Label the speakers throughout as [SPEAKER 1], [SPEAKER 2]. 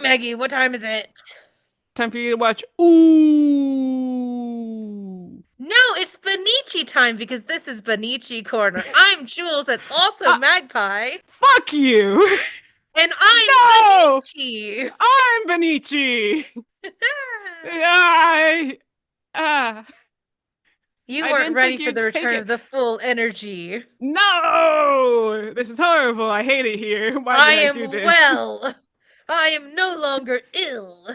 [SPEAKER 1] Maggie, what time is it?
[SPEAKER 2] Time for you to watch. Ooh.
[SPEAKER 1] No, it's Bunniichii time because this is Bunniichii Corner. I'm Jules and also
[SPEAKER 2] Uh,
[SPEAKER 1] Magpie,
[SPEAKER 2] fuck you.
[SPEAKER 1] and I'm
[SPEAKER 2] No.
[SPEAKER 1] Bunniichii.
[SPEAKER 2] I'm Bunniichii. I uh,
[SPEAKER 1] You
[SPEAKER 2] I
[SPEAKER 1] weren't
[SPEAKER 2] didn't think
[SPEAKER 1] ready for
[SPEAKER 2] you'd
[SPEAKER 1] the
[SPEAKER 2] take
[SPEAKER 1] return of
[SPEAKER 2] it.
[SPEAKER 1] the full energy.
[SPEAKER 2] No. This is horrible. I hate it here. Why
[SPEAKER 1] I
[SPEAKER 2] did I
[SPEAKER 1] am
[SPEAKER 2] do this?
[SPEAKER 1] well. I am no longer ill.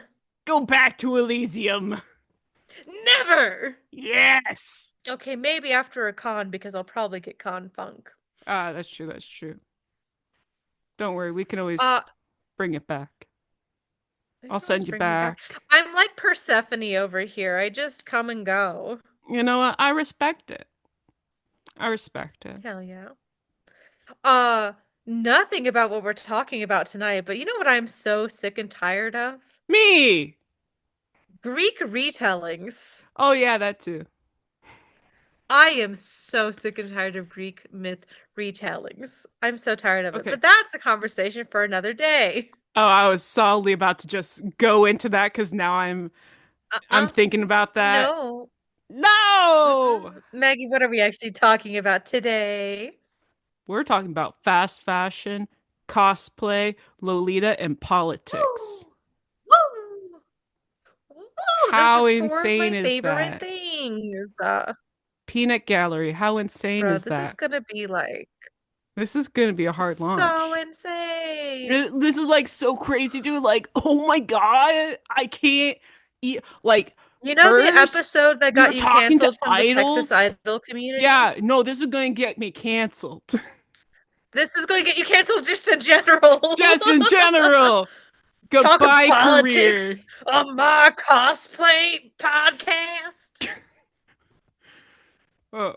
[SPEAKER 2] Go back to Elysium.
[SPEAKER 1] Never.
[SPEAKER 2] Yes.
[SPEAKER 1] Okay, maybe after a con because I'll probably get con funk.
[SPEAKER 2] That's true. That's true. Don't worry. We can always
[SPEAKER 1] Uh,
[SPEAKER 2] bring it back.
[SPEAKER 1] they
[SPEAKER 2] I'll
[SPEAKER 1] can always
[SPEAKER 2] send you
[SPEAKER 1] bring me back.
[SPEAKER 2] back.
[SPEAKER 1] I'm like Persephone over here. I just come and go.
[SPEAKER 2] You know what? I respect it. I respect it.
[SPEAKER 1] Hell yeah. Uh, Nothing about what we're talking about tonight, but you know what I'm so sick and tired of?
[SPEAKER 2] Me.
[SPEAKER 1] Greek retellings.
[SPEAKER 2] Oh yeah, that too.
[SPEAKER 1] I am so sick and tired of Greek myth retellings. I'm so tired of it.
[SPEAKER 2] Okay.
[SPEAKER 1] But that's a conversation for another day.
[SPEAKER 2] Oh, I was solidly about to just go into that because now I'm
[SPEAKER 1] Uh-uh.
[SPEAKER 2] thinking about that.
[SPEAKER 1] No.
[SPEAKER 2] No!
[SPEAKER 1] Mm-mm. Maggie, what are we actually talking about today?
[SPEAKER 2] We're talking about fast fashion, cosplay, Lolita, and politics.
[SPEAKER 1] Woo! Woo! Woo! Those are
[SPEAKER 2] How
[SPEAKER 1] four of
[SPEAKER 2] insane
[SPEAKER 1] my
[SPEAKER 2] is
[SPEAKER 1] favorite
[SPEAKER 2] that?
[SPEAKER 1] things.
[SPEAKER 2] Peanut Gallery, how insane
[SPEAKER 1] Bro,
[SPEAKER 2] is
[SPEAKER 1] this is
[SPEAKER 2] that?
[SPEAKER 1] gonna be like
[SPEAKER 2] This is gonna be a hard
[SPEAKER 1] so
[SPEAKER 2] launch.
[SPEAKER 1] insane.
[SPEAKER 2] This is like so crazy, dude. Like, oh my God, I can't eat. Like,
[SPEAKER 1] You know the
[SPEAKER 2] first,
[SPEAKER 1] episode that
[SPEAKER 2] we were
[SPEAKER 1] got you
[SPEAKER 2] talking to
[SPEAKER 1] canceled from the Texas
[SPEAKER 2] idols.
[SPEAKER 1] Idol community?
[SPEAKER 2] Yeah, no, this is gonna get me canceled.
[SPEAKER 1] This is going to get you canceled just in general.
[SPEAKER 2] Just in general.
[SPEAKER 1] Talking
[SPEAKER 2] Goodbye,
[SPEAKER 1] politics
[SPEAKER 2] career.
[SPEAKER 1] on my cosplay podcast.
[SPEAKER 2] Oh,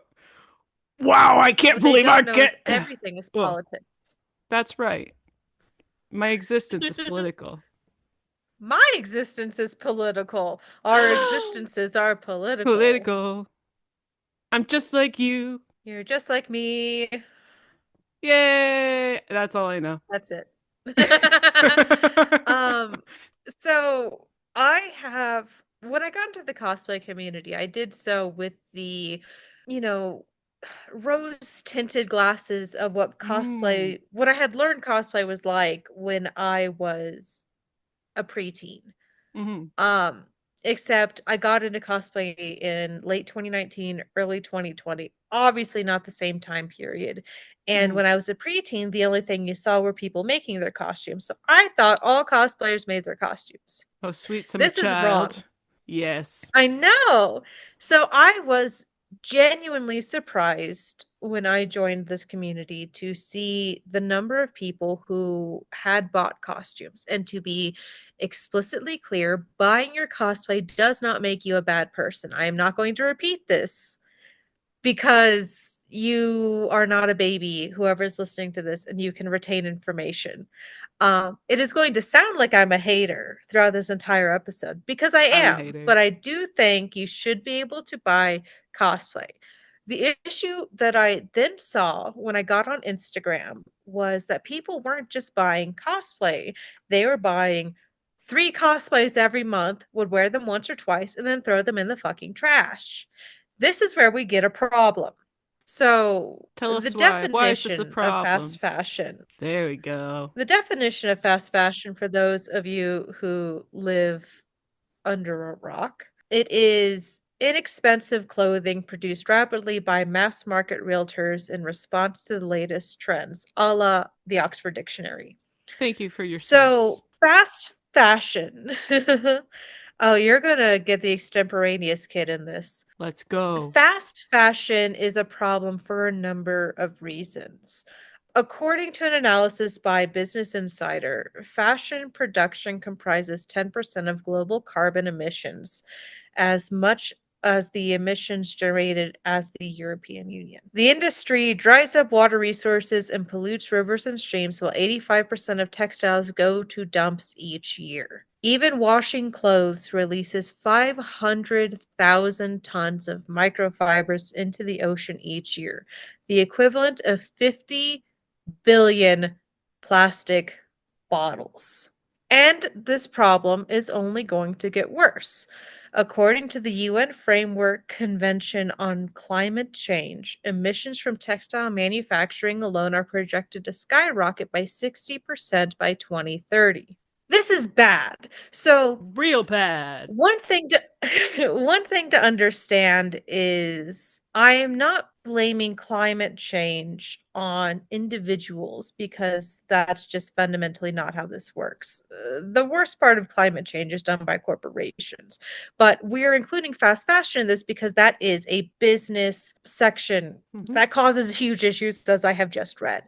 [SPEAKER 2] wow, I can't
[SPEAKER 1] What they
[SPEAKER 2] believe I
[SPEAKER 1] don't know is
[SPEAKER 2] get.
[SPEAKER 1] everything is
[SPEAKER 2] Oh,
[SPEAKER 1] politics.
[SPEAKER 2] that's right. My existence is political.
[SPEAKER 1] My existence is political. Our existences are political.
[SPEAKER 2] Political. I'm just like you.
[SPEAKER 1] You're just like me.
[SPEAKER 2] Yay! That's all I know.
[SPEAKER 1] That's it. um, so I have when I got into the cosplay community, I did so with the, you know, rose tinted glasses of
[SPEAKER 2] Mm.
[SPEAKER 1] what I had learned cosplay was like when I was a preteen.
[SPEAKER 2] Hmm.
[SPEAKER 1] Um, Except I got into cosplay in late 2019, early 2020. Obviously not the same time period. And
[SPEAKER 2] Hmm.
[SPEAKER 1] when I was a preteen, the only thing you saw were people making their costumes. So I thought all cosplayers made their costumes.
[SPEAKER 2] Oh, sweet summer
[SPEAKER 1] This is wrong.
[SPEAKER 2] child. Yes.
[SPEAKER 1] I know. So I was genuinely surprised when I joined this community to see the number of people who had bought costumes. And to be explicitly clear, buying your cosplay does not make you a bad person. I am not going to repeat this because you are not a baby, whoever's listening to this, and you can retain information. It is going to sound like I'm a hater throughout this entire episode because I
[SPEAKER 2] I'm a
[SPEAKER 1] am,
[SPEAKER 2] hater.
[SPEAKER 1] but I do think you should be able to buy cosplay. The issue that I then saw when I got on Instagram was that people weren't just buying cosplay, they were buying three cosplays every month, would wear them once or twice, and then throw them in the fucking trash. This is where we get a problem. So,
[SPEAKER 2] Tell
[SPEAKER 1] the
[SPEAKER 2] us why. Why is this a
[SPEAKER 1] definition of fast
[SPEAKER 2] problem?
[SPEAKER 1] fashion
[SPEAKER 2] There we go.
[SPEAKER 1] the definition of fast fashion for those of you who live under a rock, it is inexpensive clothing produced rapidly by mass market realtors in response to the latest trends, a la the Oxford Dictionary.
[SPEAKER 2] Thank you for your
[SPEAKER 1] So,
[SPEAKER 2] source.
[SPEAKER 1] fast fashion. Oh, you're gonna get the extemporaneous kid in this.
[SPEAKER 2] Let's go.
[SPEAKER 1] Fast fashion is a problem for a number of reasons. According to an analysis by Business Insider, fashion production comprises 10% of global carbon emissions, as much as the emissions generated as the European Union. The industry dries up water resources and pollutes rivers and streams, while 85% of textiles go to dumps each year. Even washing clothes releases 500,000 tons of microfibers into the ocean each year, the equivalent of 50 billion plastic bottles. And this problem is only going to get worse. According to the UN Framework Convention on Climate Change, emissions from textile manufacturing alone are projected to skyrocket by 60% by 2030. This is bad. So,
[SPEAKER 2] Real bad.
[SPEAKER 1] one thing to one thing to understand is I am not blaming climate change on individuals because that's just fundamentally not how this works. The worst part of climate change is done by corporations, but we're including fast fashion in this because that is a business section
[SPEAKER 2] Hmm.
[SPEAKER 1] that causes huge issues, as I have just read.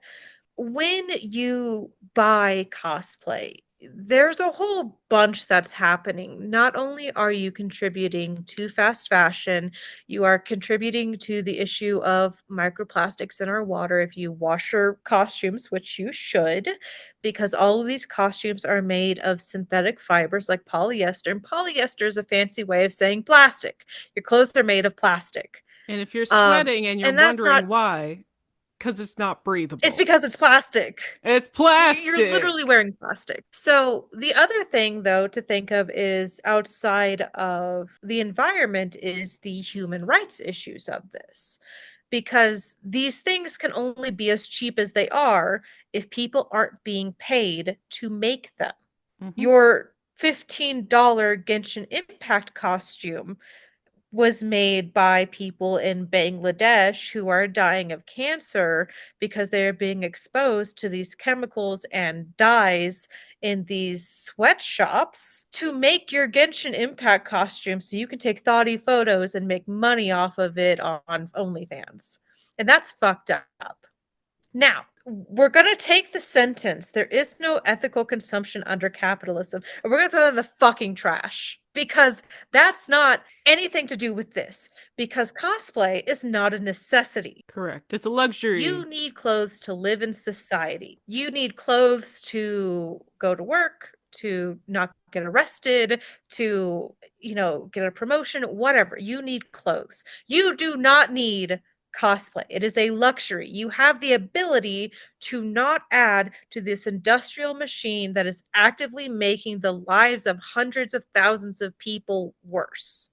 [SPEAKER 1] When you buy cosplay, there's a whole bunch that's happening. Not only are you contributing to fast fashion, you are contributing to the issue of microplastics in our water if you wash your costumes, which you should, because all of these costumes are made of synthetic fibers like polyester. And polyester is a fancy way of saying plastic. Your clothes are made of plastic.
[SPEAKER 2] And if you're
[SPEAKER 1] Um,
[SPEAKER 2] sweating and you're
[SPEAKER 1] and that's
[SPEAKER 2] wondering
[SPEAKER 1] not
[SPEAKER 2] why, because it's not
[SPEAKER 1] it's
[SPEAKER 2] breathable.
[SPEAKER 1] because it's plastic.
[SPEAKER 2] It's
[SPEAKER 1] You're literally
[SPEAKER 2] plastic.
[SPEAKER 1] wearing plastic. So the other thing though to think of is outside of the environment is the human rights issues of this. Because these things can only be as cheap as they are if people aren't being paid to make them.
[SPEAKER 2] Hmm.
[SPEAKER 1] Your $15 Genshin Impact costume was made by people in Bangladesh who are dying of cancer because they're being exposed to these chemicals and dyes in these sweatshops to make your Genshin Impact costume so you can take thoughty photos and make money off of it on OnlyFans. And that's fucked up. Now, we're going to take the sentence, there is no ethical consumption under capitalism, and we're going to throw it in the fucking trash because that's not anything to do with this. Because cosplay is not a necessity.
[SPEAKER 2] Correct. It's a
[SPEAKER 1] You
[SPEAKER 2] luxury.
[SPEAKER 1] need clothes to live in society. You need clothes to go to work, to not get arrested, to, get a promotion, whatever. You need clothes. You do not need cosplay. It is a luxury. You have the ability to not add to this industrial machine that is actively making the lives of hundreds of thousands of people worse.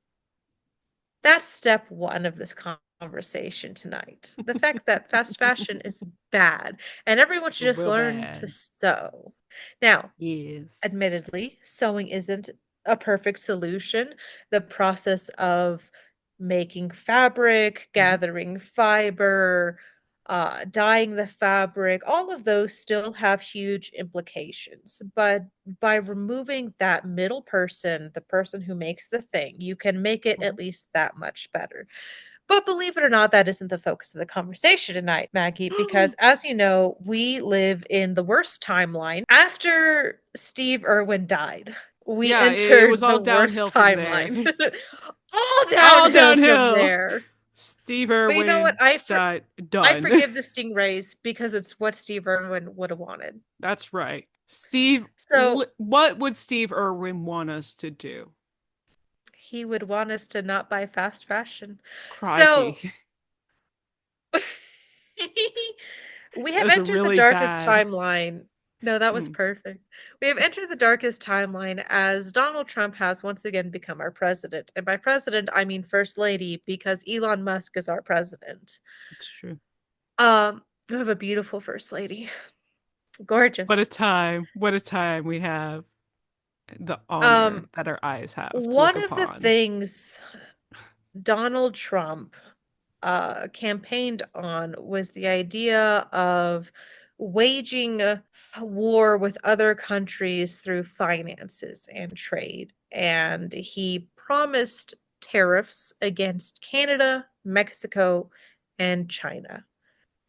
[SPEAKER 1] That's step one of this conversation tonight. The fact that fast fashion is bad and everyone should just
[SPEAKER 2] Real
[SPEAKER 1] learn to
[SPEAKER 2] bad.
[SPEAKER 1] sew. Now,
[SPEAKER 2] Yes.
[SPEAKER 1] admittedly, sewing isn't a perfect solution. The process of making fabric,
[SPEAKER 2] Hmm.
[SPEAKER 1] gathering fiber, dyeing the fabric, all of those still have huge implications. But by removing that middle person, the person who makes the thing, you can make it
[SPEAKER 2] Hmm.
[SPEAKER 1] at least that much better. But believe it or not, that isn't the focus of the conversation tonight, Maggie, because as you know, we live in the worst timeline. After Steve Irwin died, we
[SPEAKER 2] Yeah, it was
[SPEAKER 1] entered the
[SPEAKER 2] all
[SPEAKER 1] worst
[SPEAKER 2] downhill from there.
[SPEAKER 1] timeline. All
[SPEAKER 2] All
[SPEAKER 1] downhill from
[SPEAKER 2] downhill.
[SPEAKER 1] there.
[SPEAKER 2] Steve
[SPEAKER 1] But you know what?
[SPEAKER 2] Irwin died.
[SPEAKER 1] I
[SPEAKER 2] Done.
[SPEAKER 1] forgive the Stingrays because it's what Steve Irwin would have wanted.
[SPEAKER 2] That's right. Steve,
[SPEAKER 1] So
[SPEAKER 2] what would Steve Irwin want us to do?
[SPEAKER 1] he would want us to not buy fast fashion.
[SPEAKER 2] Crikey.
[SPEAKER 1] So we have
[SPEAKER 2] That's a
[SPEAKER 1] entered the
[SPEAKER 2] really
[SPEAKER 1] darkest
[SPEAKER 2] bad.
[SPEAKER 1] timeline. No, that was
[SPEAKER 2] Hmm.
[SPEAKER 1] perfect. We have entered the darkest timeline as Donald Trump has once again become our president. And by president, I mean first lady because Elon Musk is our president.
[SPEAKER 2] It's true.
[SPEAKER 1] We have a beautiful first lady.
[SPEAKER 2] What a
[SPEAKER 1] Gorgeous.
[SPEAKER 2] time. What a time we have. The honor
[SPEAKER 1] Um,
[SPEAKER 2] that our eyes have to look
[SPEAKER 1] one of the
[SPEAKER 2] upon.
[SPEAKER 1] things Donald Trump campaigned on was the idea of waging a war with other countries through finances and trade. And he promised tariffs against Canada, Mexico, and China.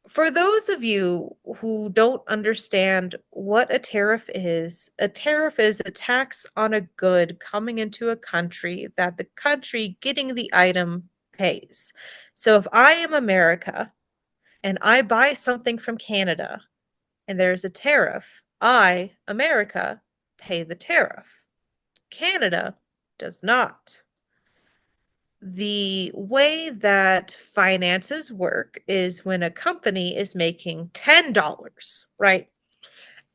[SPEAKER 1] For those of you who don't understand what a tariff is a tax on a good coming into a country that the country getting the item pays. So if I am America and I buy something from Canada and there's a tariff, I, America, pay the tariff. Canada does not. The way that finances work is when a company is making $10, right?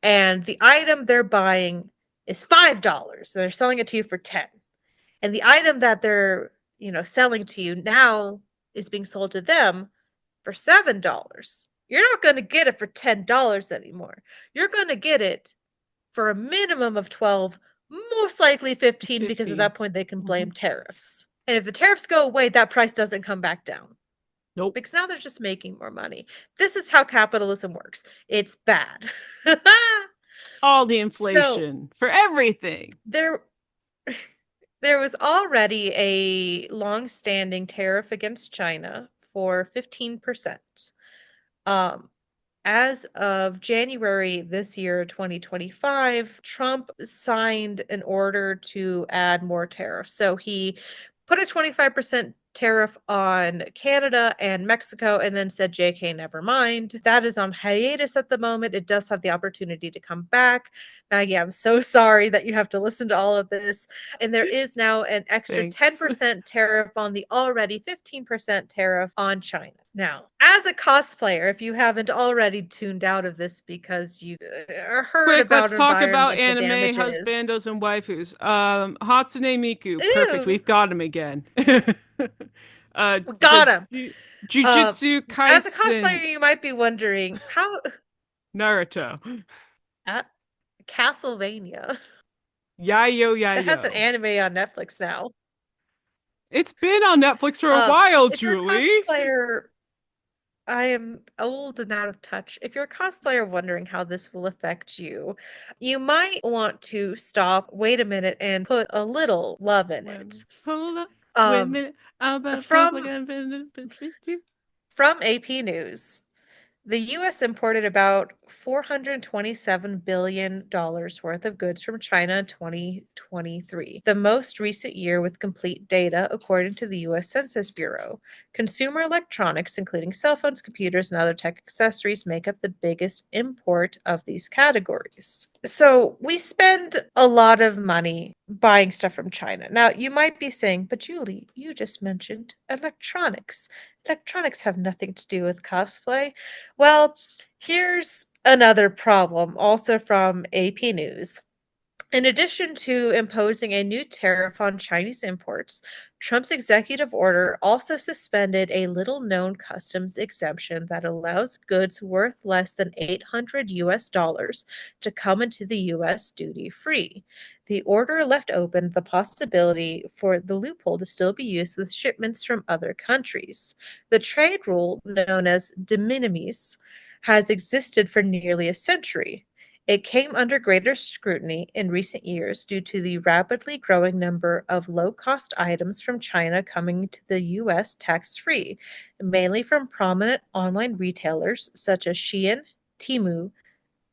[SPEAKER 1] And the item they're buying is $5. They're selling it to you for 10. And the item that they're, selling to you now is being sold to them for $7. You're not going to get it for $10 anymore. You're going to get it for a minimum of 12, most likely 15, because at
[SPEAKER 2] 15.
[SPEAKER 1] that point they can
[SPEAKER 2] Hmm.
[SPEAKER 1] blame tariffs. And if the tariffs go away, that price doesn't come back down
[SPEAKER 2] Nope.
[SPEAKER 1] because now they're just making more money. This is how capitalism works. It's bad.
[SPEAKER 2] All the
[SPEAKER 1] So
[SPEAKER 2] inflation for everything.
[SPEAKER 1] there there was already a long-standing tariff against China for 15%. Um, as of January this year, 2025, Trump signed an order to add more tariffs. So he put a 25% tariff on Canada and Mexico and then said, JK, never mind. That is on hiatus at the moment. It does have the opportunity to come back. Maggie, I'm so sorry that you have to listen to all of this. And there is now an extra
[SPEAKER 2] Thanks.
[SPEAKER 1] 10% tariff on the already 15% tariff on China. Now, as a cosplayer, if you haven't already tuned out of this because you heard
[SPEAKER 2] Quick, let's
[SPEAKER 1] about
[SPEAKER 2] talk about
[SPEAKER 1] environmental
[SPEAKER 2] anime
[SPEAKER 1] damages,
[SPEAKER 2] husbandos and waifus. Hatsune Miku. Perfect.
[SPEAKER 1] ew,
[SPEAKER 2] We've got him again.
[SPEAKER 1] we
[SPEAKER 2] The
[SPEAKER 1] got him. Um,
[SPEAKER 2] Jujutsu
[SPEAKER 1] as a
[SPEAKER 2] Kaisen
[SPEAKER 1] cosplayer, you might be wondering how
[SPEAKER 2] Naruto.
[SPEAKER 1] at Castlevania
[SPEAKER 2] Yayo
[SPEAKER 1] it has an
[SPEAKER 2] yayo.
[SPEAKER 1] anime on Netflix now.
[SPEAKER 2] It's been on Netflix for a
[SPEAKER 1] Um,
[SPEAKER 2] while,
[SPEAKER 1] if you're a
[SPEAKER 2] Julie.
[SPEAKER 1] cosplayer, I am old and out of touch. If you're a cosplayer wondering how this will affect you, you might want to stop, wait a minute, and put a little love in it.
[SPEAKER 2] Hold up. Wait a
[SPEAKER 1] Um,
[SPEAKER 2] minute. I'm about to talk like
[SPEAKER 1] from
[SPEAKER 2] I've been with you.
[SPEAKER 1] AP News, the US imported about $427 billion worth of goods from China in 2023, the most recent year with complete data, according to the US Census Bureau. Consumer electronics, including cell phones, computers, and other tech accessories, make up the biggest import of these categories. So we spend a lot of money buying stuff from China. Now, you might be saying, but Julie, you just mentioned electronics. Electronics have nothing to do with cosplay. Well, here's another problem, also from AP News. In addition to imposing a new tariff on Chinese imports, Trump's executive order also suspended a little-known customs exemption that allows goods worth less than 800 US dollars to come into the US duty-free. The order left open the possibility for the loophole to still be used with shipments from other countries. The trade rule, known as de minimis, has existed for nearly a century. It came under greater scrutiny in recent years due to the rapidly growing number of low-cost items from China coming to the US tax-free, mainly from prominent online retailers such as Shein, Temu,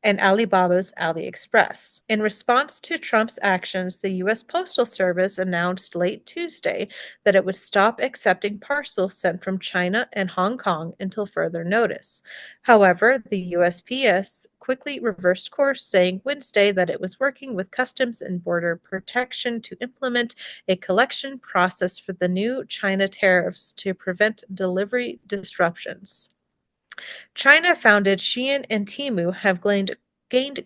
[SPEAKER 1] and Alibaba's AliExpress. In response to Trump's actions, the U.S. Postal Service announced late Tuesday that it would stop accepting parcels sent from China and Hong Kong until further notice. However, the USPS quickly reversed course, saying Wednesday that it was working with Customs and Border Protection to implement a collection process for the new China tariffs to prevent delivery disruptions. China-founded Shein and Temu have gained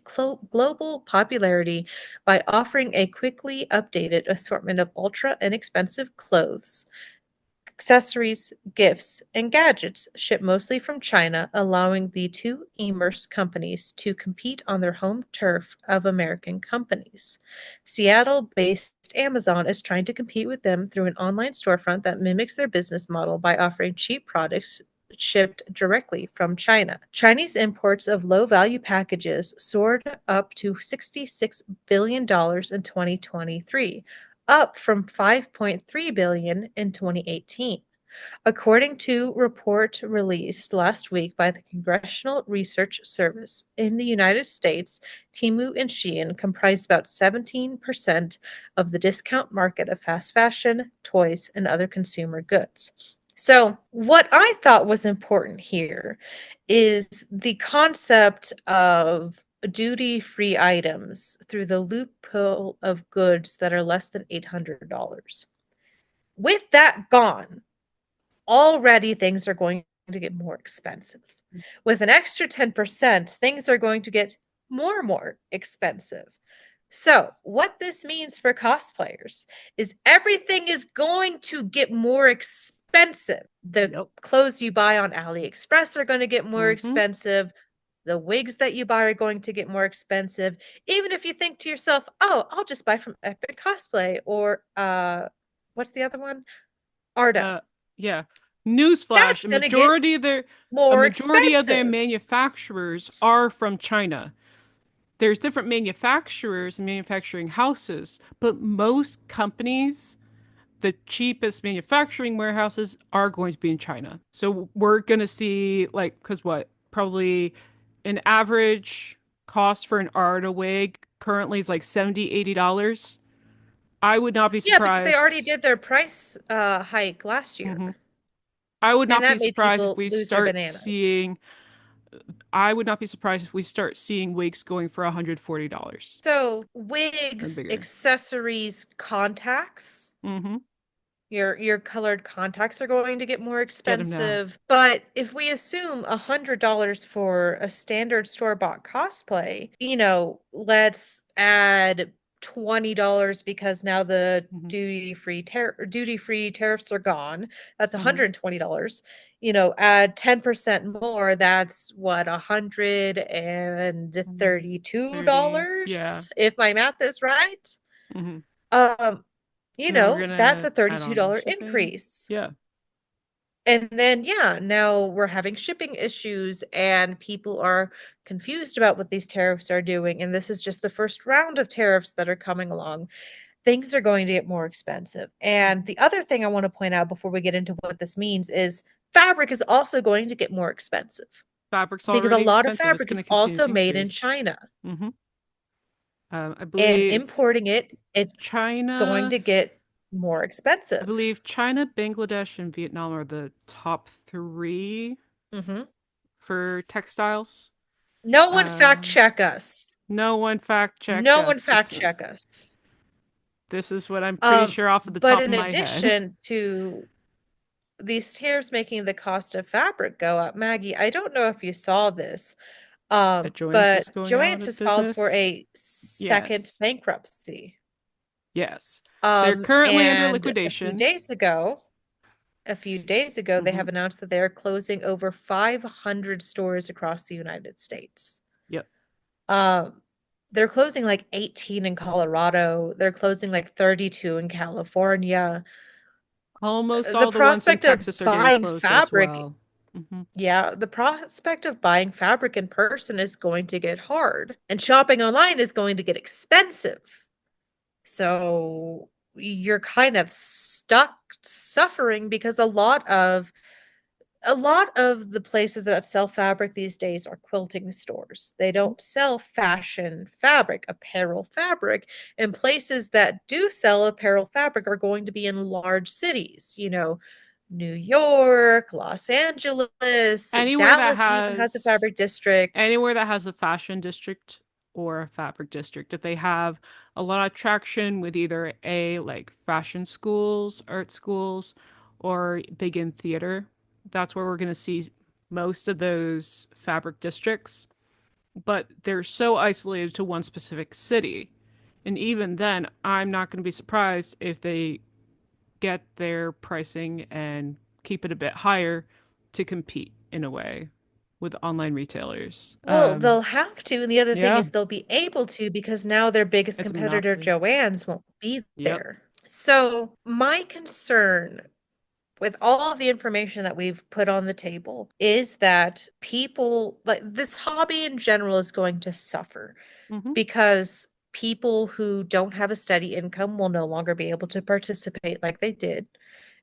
[SPEAKER 1] global popularity by offering a quickly updated assortment of ultra-inexpensive clothes, accessories, gifts, and gadgets shipped mostly from China, allowing the two e-commerce companies to compete on their home turf of American companies. Seattle-based Amazon is trying to compete with them through an online storefront that mimics their business model by offering cheap products shipped directly from China. Chinese imports of low-value packages soared up to $66 billion in 2023, up from 5.3 billion in 2018. According to a report released last week by the Congressional Research Service, in the United States, Temu and Shein comprise about 17% of the discount market of fast fashion, toys, and other consumer goods. So, what I thought was important here is the concept of duty-free items through the loophole of goods that are less than $800. With that gone, already things are going to get more expensive. With an extra 10%, things are going to get more expensive. So, what this means for cosplayers is everything is going to get more expensive. The
[SPEAKER 2] Yep.
[SPEAKER 1] clothes you buy on AliExpress are going to get more
[SPEAKER 2] Mm-hmm.
[SPEAKER 1] expensive. The wigs that you buy are going to get more expensive. Even if you think to yourself, "Oh, I'll just buy from Epic Cosplay or what's the other one? Arda."
[SPEAKER 2] Uh, yeah. Newsflash:
[SPEAKER 1] That's going to get
[SPEAKER 2] a
[SPEAKER 1] more
[SPEAKER 2] majority of their
[SPEAKER 1] expensive.
[SPEAKER 2] manufacturers are from China. There's different manufacturers and manufacturing houses, but most companies, the cheapest manufacturing warehouses are going to be in China. So we're going to see like, because what, probably an average cost for an Arta wig currently is like 70, $80. I would not be
[SPEAKER 1] Yeah, because they already
[SPEAKER 2] surprised.
[SPEAKER 1] did their price hike last year,
[SPEAKER 2] Mhm. I would
[SPEAKER 1] and
[SPEAKER 2] not be
[SPEAKER 1] that made
[SPEAKER 2] surprised if
[SPEAKER 1] people
[SPEAKER 2] we
[SPEAKER 1] lose their
[SPEAKER 2] start
[SPEAKER 1] bananas.
[SPEAKER 2] seeing, I would not be surprised if we start seeing wigs going for $140
[SPEAKER 1] So,
[SPEAKER 2] or
[SPEAKER 1] wigs,
[SPEAKER 2] bigger.
[SPEAKER 1] accessories, contacts,
[SPEAKER 2] Mm-hmm.
[SPEAKER 1] your colored contacts are going to get more
[SPEAKER 2] Get them now.
[SPEAKER 1] expensive. But if we assume $100 for a standard store-bought cosplay, let's add $20 because now the
[SPEAKER 2] Mm-hmm.
[SPEAKER 1] duty-free tariffs are gone. That's
[SPEAKER 2] Mm-hmm.
[SPEAKER 1] $120. Add 10% more, that's what,
[SPEAKER 2] $30. Yeah.
[SPEAKER 1] $132, if my math is right.
[SPEAKER 2] Mm-hmm.
[SPEAKER 1] Um,
[SPEAKER 2] And then we're
[SPEAKER 1] that's
[SPEAKER 2] gonna
[SPEAKER 1] a
[SPEAKER 2] add on the
[SPEAKER 1] $32
[SPEAKER 2] shipping.
[SPEAKER 1] increase.
[SPEAKER 2] Yeah.
[SPEAKER 1] And then, yeah, now we're having shipping issues and people are confused about what these tariffs are doing. And this is just the first round of tariffs that are coming along. Things are going to get more expensive. And
[SPEAKER 2] Mm-hmm.
[SPEAKER 1] the other thing I want to point out before we get into what this means is fabric is also going to get more expensive
[SPEAKER 2] Fabric's
[SPEAKER 1] because a
[SPEAKER 2] already
[SPEAKER 1] lot of
[SPEAKER 2] expensive. It's
[SPEAKER 1] fabric
[SPEAKER 2] going
[SPEAKER 1] is
[SPEAKER 2] to continue
[SPEAKER 1] also
[SPEAKER 2] to
[SPEAKER 1] made in
[SPEAKER 2] increase.
[SPEAKER 1] China.
[SPEAKER 2] Mm-hmm. I
[SPEAKER 1] And
[SPEAKER 2] believe
[SPEAKER 1] importing it, it's going
[SPEAKER 2] China,
[SPEAKER 1] to get more
[SPEAKER 2] I
[SPEAKER 1] expensive.
[SPEAKER 2] believe China, Bangladesh, and Vietnam are the top three
[SPEAKER 1] Hmm.
[SPEAKER 2] for textiles.
[SPEAKER 1] No one fact
[SPEAKER 2] Um,
[SPEAKER 1] check us.
[SPEAKER 2] no one fact check
[SPEAKER 1] No one
[SPEAKER 2] us.
[SPEAKER 1] fact check us.
[SPEAKER 2] This is what I'm pretty sure off of the
[SPEAKER 1] But
[SPEAKER 2] top of
[SPEAKER 1] in
[SPEAKER 2] my head.
[SPEAKER 1] addition to these tariffs making the cost of fabric go up, Maggie, I don't know if you saw this,
[SPEAKER 2] That Joann's was
[SPEAKER 1] but
[SPEAKER 2] going out
[SPEAKER 1] Joanne
[SPEAKER 2] of
[SPEAKER 1] has filed for
[SPEAKER 2] business.
[SPEAKER 1] a second
[SPEAKER 2] Yes.
[SPEAKER 1] bankruptcy.
[SPEAKER 2] Yes. They're currently under
[SPEAKER 1] And
[SPEAKER 2] liquidation.
[SPEAKER 1] a few days ago, they
[SPEAKER 2] Mm-hmm.
[SPEAKER 1] have announced that they are closing over 500 stores across the United States.
[SPEAKER 2] Yep.
[SPEAKER 1] Um, they're closing like 18 in Colorado. They're closing like 32 in California.
[SPEAKER 2] Almost
[SPEAKER 1] The
[SPEAKER 2] all the ones in
[SPEAKER 1] prospect of
[SPEAKER 2] Texas are getting
[SPEAKER 1] buying
[SPEAKER 2] closed as
[SPEAKER 1] fabric,
[SPEAKER 2] well. Mm-hmm.
[SPEAKER 1] yeah, the prospect of buying fabric in person is going to get hard, and shopping online is going to get expensive. So you're kind of stuck suffering because a lot of the places that sell fabric these days are quilting stores. They don't sell fashion fabric, apparel fabric. And places that do sell apparel fabric are going to be in large cities, New York, Los Angeles,
[SPEAKER 2] Anywhere that
[SPEAKER 1] Dallas even has a
[SPEAKER 2] has
[SPEAKER 1] fabric district.
[SPEAKER 2] Anywhere that has a fashion district or a fabric district, if they have a lot of traction with either a like fashion schools, art schools, or big in theater, that's where we're going to see most of those fabric districts. But they're so isolated to one specific city. And even then, I'm not going to be surprised if they get their pricing and keep it a bit higher to compete in a way with online retailers.
[SPEAKER 1] Well, they'll have to. And the other thing
[SPEAKER 2] Yeah,
[SPEAKER 1] is they'll be able to because now their biggest
[SPEAKER 2] it's a
[SPEAKER 1] competitor,
[SPEAKER 2] monopoly.
[SPEAKER 1] Joann's, won't be
[SPEAKER 2] Yep.
[SPEAKER 1] there. So, my concern with all of the information that we've put on the table is that people like this hobby in general is going to suffer
[SPEAKER 2] Mm-hmm.
[SPEAKER 1] because people who don't have a steady income will no longer be able to participate like they did.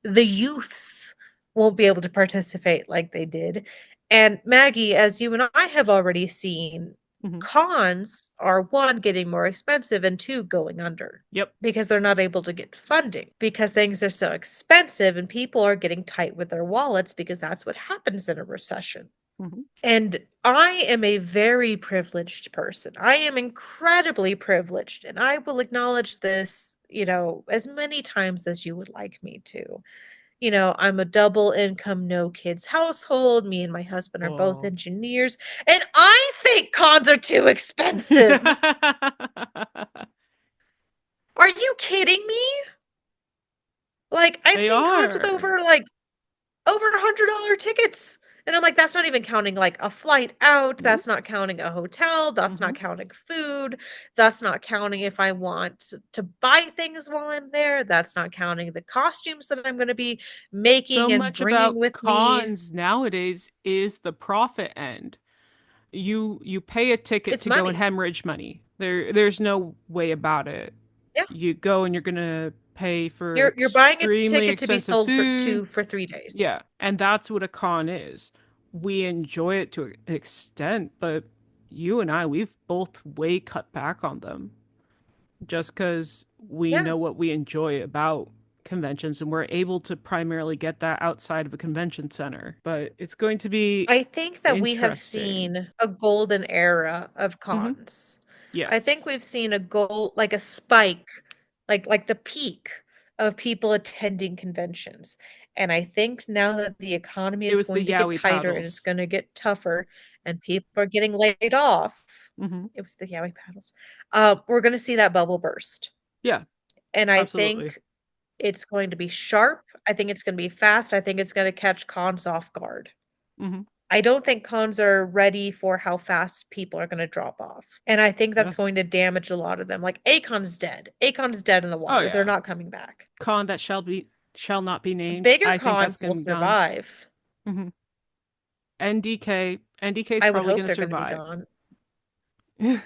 [SPEAKER 1] The youths won't be able to participate like they did. And Maggie, as you and I have already seen,
[SPEAKER 2] Mm-hmm.
[SPEAKER 1] cons are one, getting more expensive, and two, going under
[SPEAKER 2] Yep.
[SPEAKER 1] because they're not able to get funding because things are so expensive and people are getting tight with their wallets because that's what happens in a recession.
[SPEAKER 2] Mm-hmm.
[SPEAKER 1] And I am a very privileged person. I am incredibly privileged, and I will acknowledge this, as many times as you would like me to. I'm a double income, no kids household. Me and my husband are both
[SPEAKER 2] Oh.
[SPEAKER 1] engineers, and I think cons are too expensive. Are you kidding me? Like, I've
[SPEAKER 2] They
[SPEAKER 1] seen cons with
[SPEAKER 2] are.
[SPEAKER 1] over $100 tickets. And I'm like, that's not even counting like a flight out.
[SPEAKER 2] Nope.
[SPEAKER 1] That's not counting a hotel. That's
[SPEAKER 2] Mm-hmm.
[SPEAKER 1] not counting food. That's not counting if I want to buy things while I'm there. That's not counting the costumes that I'm going to be
[SPEAKER 2] So
[SPEAKER 1] making and
[SPEAKER 2] much
[SPEAKER 1] bringing
[SPEAKER 2] about
[SPEAKER 1] with me.
[SPEAKER 2] cons nowadays is the profit end. You pay a ticket
[SPEAKER 1] It's
[SPEAKER 2] to go and
[SPEAKER 1] money.
[SPEAKER 2] hemorrhage money. There's no way about it.
[SPEAKER 1] Yeah.
[SPEAKER 2] You go and you're gonna pay for
[SPEAKER 1] You're buying a
[SPEAKER 2] extremely
[SPEAKER 1] ticket to be
[SPEAKER 2] expensive
[SPEAKER 1] sold for
[SPEAKER 2] food.
[SPEAKER 1] 3 days.
[SPEAKER 2] Yeah, and that's what a con is. We enjoy it to an extent, but you and I, we've both way cut back on them just because we
[SPEAKER 1] Yeah.
[SPEAKER 2] know what we enjoy about conventions and we're able to primarily get that outside of a convention center. But it's going to be
[SPEAKER 1] I think that we have
[SPEAKER 2] interesting.
[SPEAKER 1] seen a golden era of
[SPEAKER 2] Hmm.
[SPEAKER 1] cons. I think
[SPEAKER 2] Yes.
[SPEAKER 1] we've seen a like a spike, like the peak of people attending conventions. And I think now that the economy
[SPEAKER 2] It
[SPEAKER 1] is
[SPEAKER 2] was the
[SPEAKER 1] going to get
[SPEAKER 2] yaoi
[SPEAKER 1] tighter and it's
[SPEAKER 2] paddles.
[SPEAKER 1] going to get tougher and people are getting laid off.
[SPEAKER 2] Hmm.
[SPEAKER 1] It was the yaoi paddles. We're going to see that bubble burst.
[SPEAKER 2] Yeah,
[SPEAKER 1] And I
[SPEAKER 2] absolutely.
[SPEAKER 1] think it's going to be sharp. I think it's going to be fast. I think it's going to catch cons off guard.
[SPEAKER 2] Hmm.
[SPEAKER 1] I don't think cons are ready for how fast people are going to drop off. And I think
[SPEAKER 2] Yeah.
[SPEAKER 1] that's going to damage a lot of them. Like Akon's dead. Akon's dead in the
[SPEAKER 2] Oh
[SPEAKER 1] water. They're
[SPEAKER 2] yeah.
[SPEAKER 1] not coming back.
[SPEAKER 2] Con that shall not be named.
[SPEAKER 1] Bigger
[SPEAKER 2] I think that's
[SPEAKER 1] cons
[SPEAKER 2] gonna
[SPEAKER 1] will
[SPEAKER 2] be gone.
[SPEAKER 1] survive.
[SPEAKER 2] Hmm. NDK is
[SPEAKER 1] I would
[SPEAKER 2] probably
[SPEAKER 1] hope
[SPEAKER 2] gonna
[SPEAKER 1] they're going to be
[SPEAKER 2] survive.
[SPEAKER 1] gone.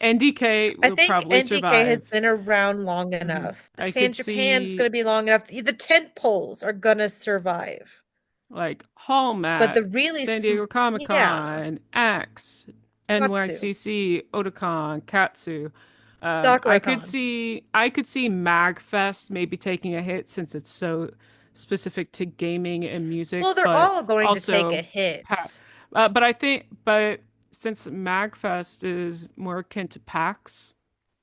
[SPEAKER 2] NDK
[SPEAKER 1] I
[SPEAKER 2] will
[SPEAKER 1] think
[SPEAKER 2] probably
[SPEAKER 1] NDK has
[SPEAKER 2] survive.
[SPEAKER 1] been around long
[SPEAKER 2] Hmm.
[SPEAKER 1] enough.
[SPEAKER 2] I could
[SPEAKER 1] San Japan's going
[SPEAKER 2] see
[SPEAKER 1] to be long enough. The tent poles are going to survive.
[SPEAKER 2] like
[SPEAKER 1] But
[SPEAKER 2] Hallmat,
[SPEAKER 1] the really
[SPEAKER 2] San Diego Comic
[SPEAKER 1] yeah,
[SPEAKER 2] Con, Axe,
[SPEAKER 1] Katsu,
[SPEAKER 2] NYCC, Otakon, Katsu.
[SPEAKER 1] Sakura Con.
[SPEAKER 2] I could see Magfest maybe taking a hit since it's so specific to gaming and music,
[SPEAKER 1] Well, they're
[SPEAKER 2] but
[SPEAKER 1] all going to take a
[SPEAKER 2] also,
[SPEAKER 1] hit.
[SPEAKER 2] but since Magfest is more akin to PAX,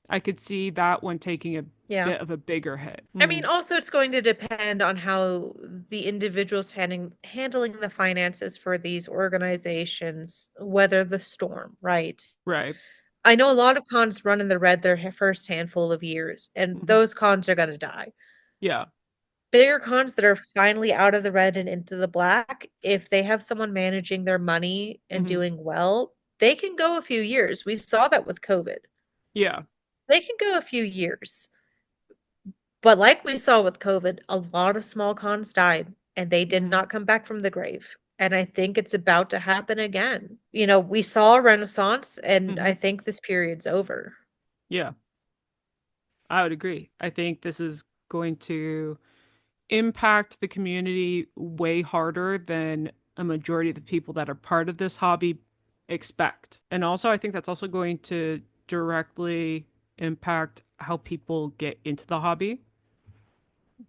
[SPEAKER 2] I could see that one taking a
[SPEAKER 1] Yeah.
[SPEAKER 2] bit of a bigger hit.
[SPEAKER 1] I
[SPEAKER 2] Hmm.
[SPEAKER 1] mean, also it's going to depend on how the individuals handling the finances for these organizations weather the storm, right?
[SPEAKER 2] Right.
[SPEAKER 1] I know a lot of cons run in the red their first handful of years, and
[SPEAKER 2] Hmm.
[SPEAKER 1] those cons are going to die.
[SPEAKER 2] Yeah.
[SPEAKER 1] Bigger cons that are finally out of the red and into the black, if they have someone managing their money and
[SPEAKER 2] Hmm.
[SPEAKER 1] doing well, they can go a few years. We saw that with COVID.
[SPEAKER 2] Yeah.
[SPEAKER 1] They can go a few years. But like we saw with COVID, a lot of small cons died and they did
[SPEAKER 2] Hmm.
[SPEAKER 1] not come back from the grave. And I think it's about to happen again. You know, we saw a renaissance and
[SPEAKER 2] Hmm.
[SPEAKER 1] I think this period's over.
[SPEAKER 2] Yeah. I would agree. I think this is going to impact the community way harder than a majority of the people that are part of this hobby expect. And also, I think that's also going to directly impact how people get into the hobby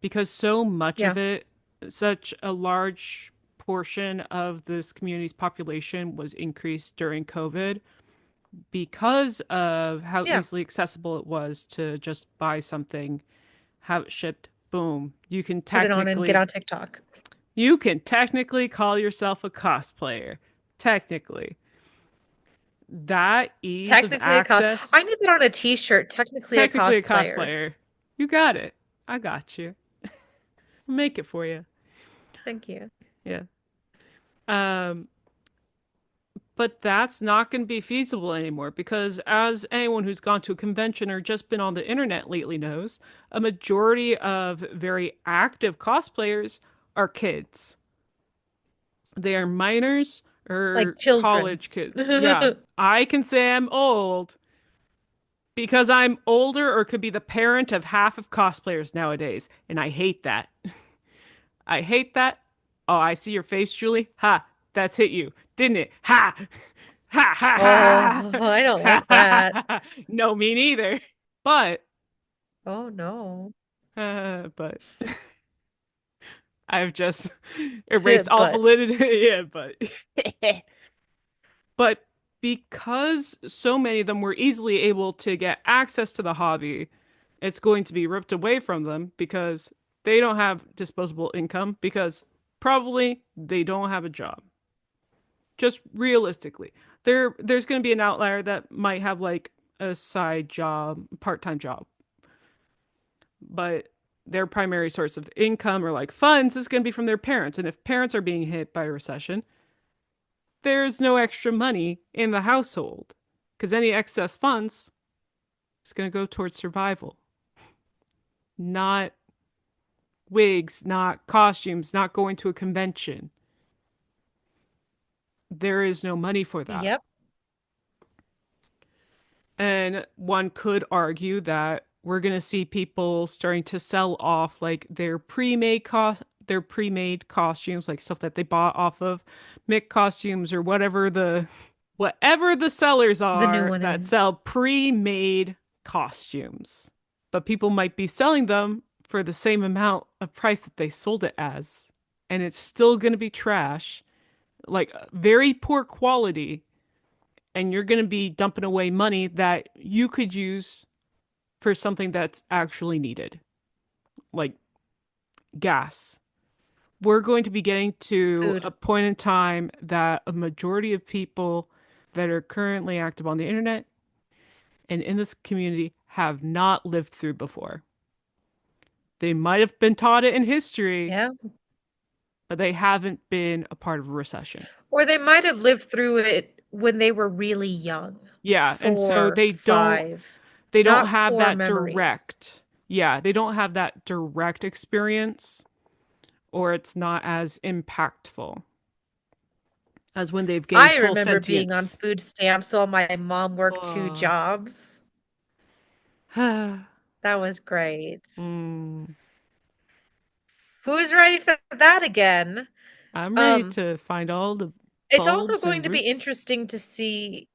[SPEAKER 2] because so much
[SPEAKER 1] Yeah.
[SPEAKER 2] of it, such a large portion of this community's population was increased during COVID because of how
[SPEAKER 1] Yeah.
[SPEAKER 2] easily accessible it was to just buy something, have it shipped, boom.
[SPEAKER 1] Put it on and get on TikTok.
[SPEAKER 2] You can technically call yourself a cosplayer. Technically. That ease of
[SPEAKER 1] Technically a cos. I
[SPEAKER 2] access,
[SPEAKER 1] need that on a t-shirt. Technically a
[SPEAKER 2] technically a
[SPEAKER 1] cosplayer.
[SPEAKER 2] cosplayer. You got it. I got you. I'll make it for you.
[SPEAKER 1] Thank you.
[SPEAKER 2] Yeah. Um, but that's not going to be feasible anymore because, as anyone who's gone to a convention or just been on the internet lately knows, a majority of very active cosplayers are kids. They are minors
[SPEAKER 1] Like
[SPEAKER 2] or
[SPEAKER 1] children.
[SPEAKER 2] college kids. Yeah, I can say I'm old because I'm older or could be the parent of half of cosplayers nowadays, and I hate that. I hate that. Oh, I see your face, Julie. Ha, that's hit you, didn't it? Ha! Ha ha ha
[SPEAKER 1] Oh, I don't
[SPEAKER 2] ha
[SPEAKER 1] like
[SPEAKER 2] ha
[SPEAKER 1] that.
[SPEAKER 2] ha. No, me neither. But,
[SPEAKER 1] Oh no.
[SPEAKER 2] but I've just erased all
[SPEAKER 1] But
[SPEAKER 2] validity. Yeah, but because so many of them were easily able to get access to the hobby, it's going to be ripped away from them because they don't have disposable income because probably they don't have a job. Just realistically. There's going to be an outlier that might have like a side job, part-time job. but their primary source of income or like funds is going to be from their parents. And if parents are being hit by a recession, there's no extra money in the household because any excess funds is going to go towards survival, not wigs, not costumes, not going to a convention. There is no money for that.
[SPEAKER 1] Yep.
[SPEAKER 2] And one could argue that we're going to see people starting to sell off like their pre-made costumes, like stuff that they bought off of Mick costumes or whatever the sellers
[SPEAKER 1] The new
[SPEAKER 2] are
[SPEAKER 1] one
[SPEAKER 2] that
[SPEAKER 1] is.
[SPEAKER 2] sell pre-made costumes. But people might be selling them for the same amount of price that they sold it as, and it's still going to be trash, like very poor quality, and you're going to be dumping away money that you could use for something that's actually needed, like gas. We're going to be getting to
[SPEAKER 1] Food.
[SPEAKER 2] a point in time that a majority of people that are currently active on the internet and in this community have not lived through before. They might have been taught it in history,
[SPEAKER 1] Yeah.
[SPEAKER 2] but they haven't been a part of a recession.
[SPEAKER 1] Or they might have lived through it when they were really young.
[SPEAKER 2] Yeah, and so
[SPEAKER 1] 4, 5.
[SPEAKER 2] they don't
[SPEAKER 1] Not
[SPEAKER 2] have
[SPEAKER 1] core
[SPEAKER 2] that
[SPEAKER 1] memories.
[SPEAKER 2] direct. Yeah, they don't have that direct experience, or it's not as impactful as when they've gained
[SPEAKER 1] I
[SPEAKER 2] full
[SPEAKER 1] remember being on
[SPEAKER 2] sentience.
[SPEAKER 1] food stamps while my mom worked 2
[SPEAKER 2] Uh,
[SPEAKER 1] jobs. That was great.
[SPEAKER 2] mm,
[SPEAKER 1] Who's ready for that again?
[SPEAKER 2] I'm ready
[SPEAKER 1] Um,
[SPEAKER 2] to find all the
[SPEAKER 1] it's also
[SPEAKER 2] bulbs
[SPEAKER 1] going
[SPEAKER 2] and
[SPEAKER 1] to be
[SPEAKER 2] roots.
[SPEAKER 1] interesting to see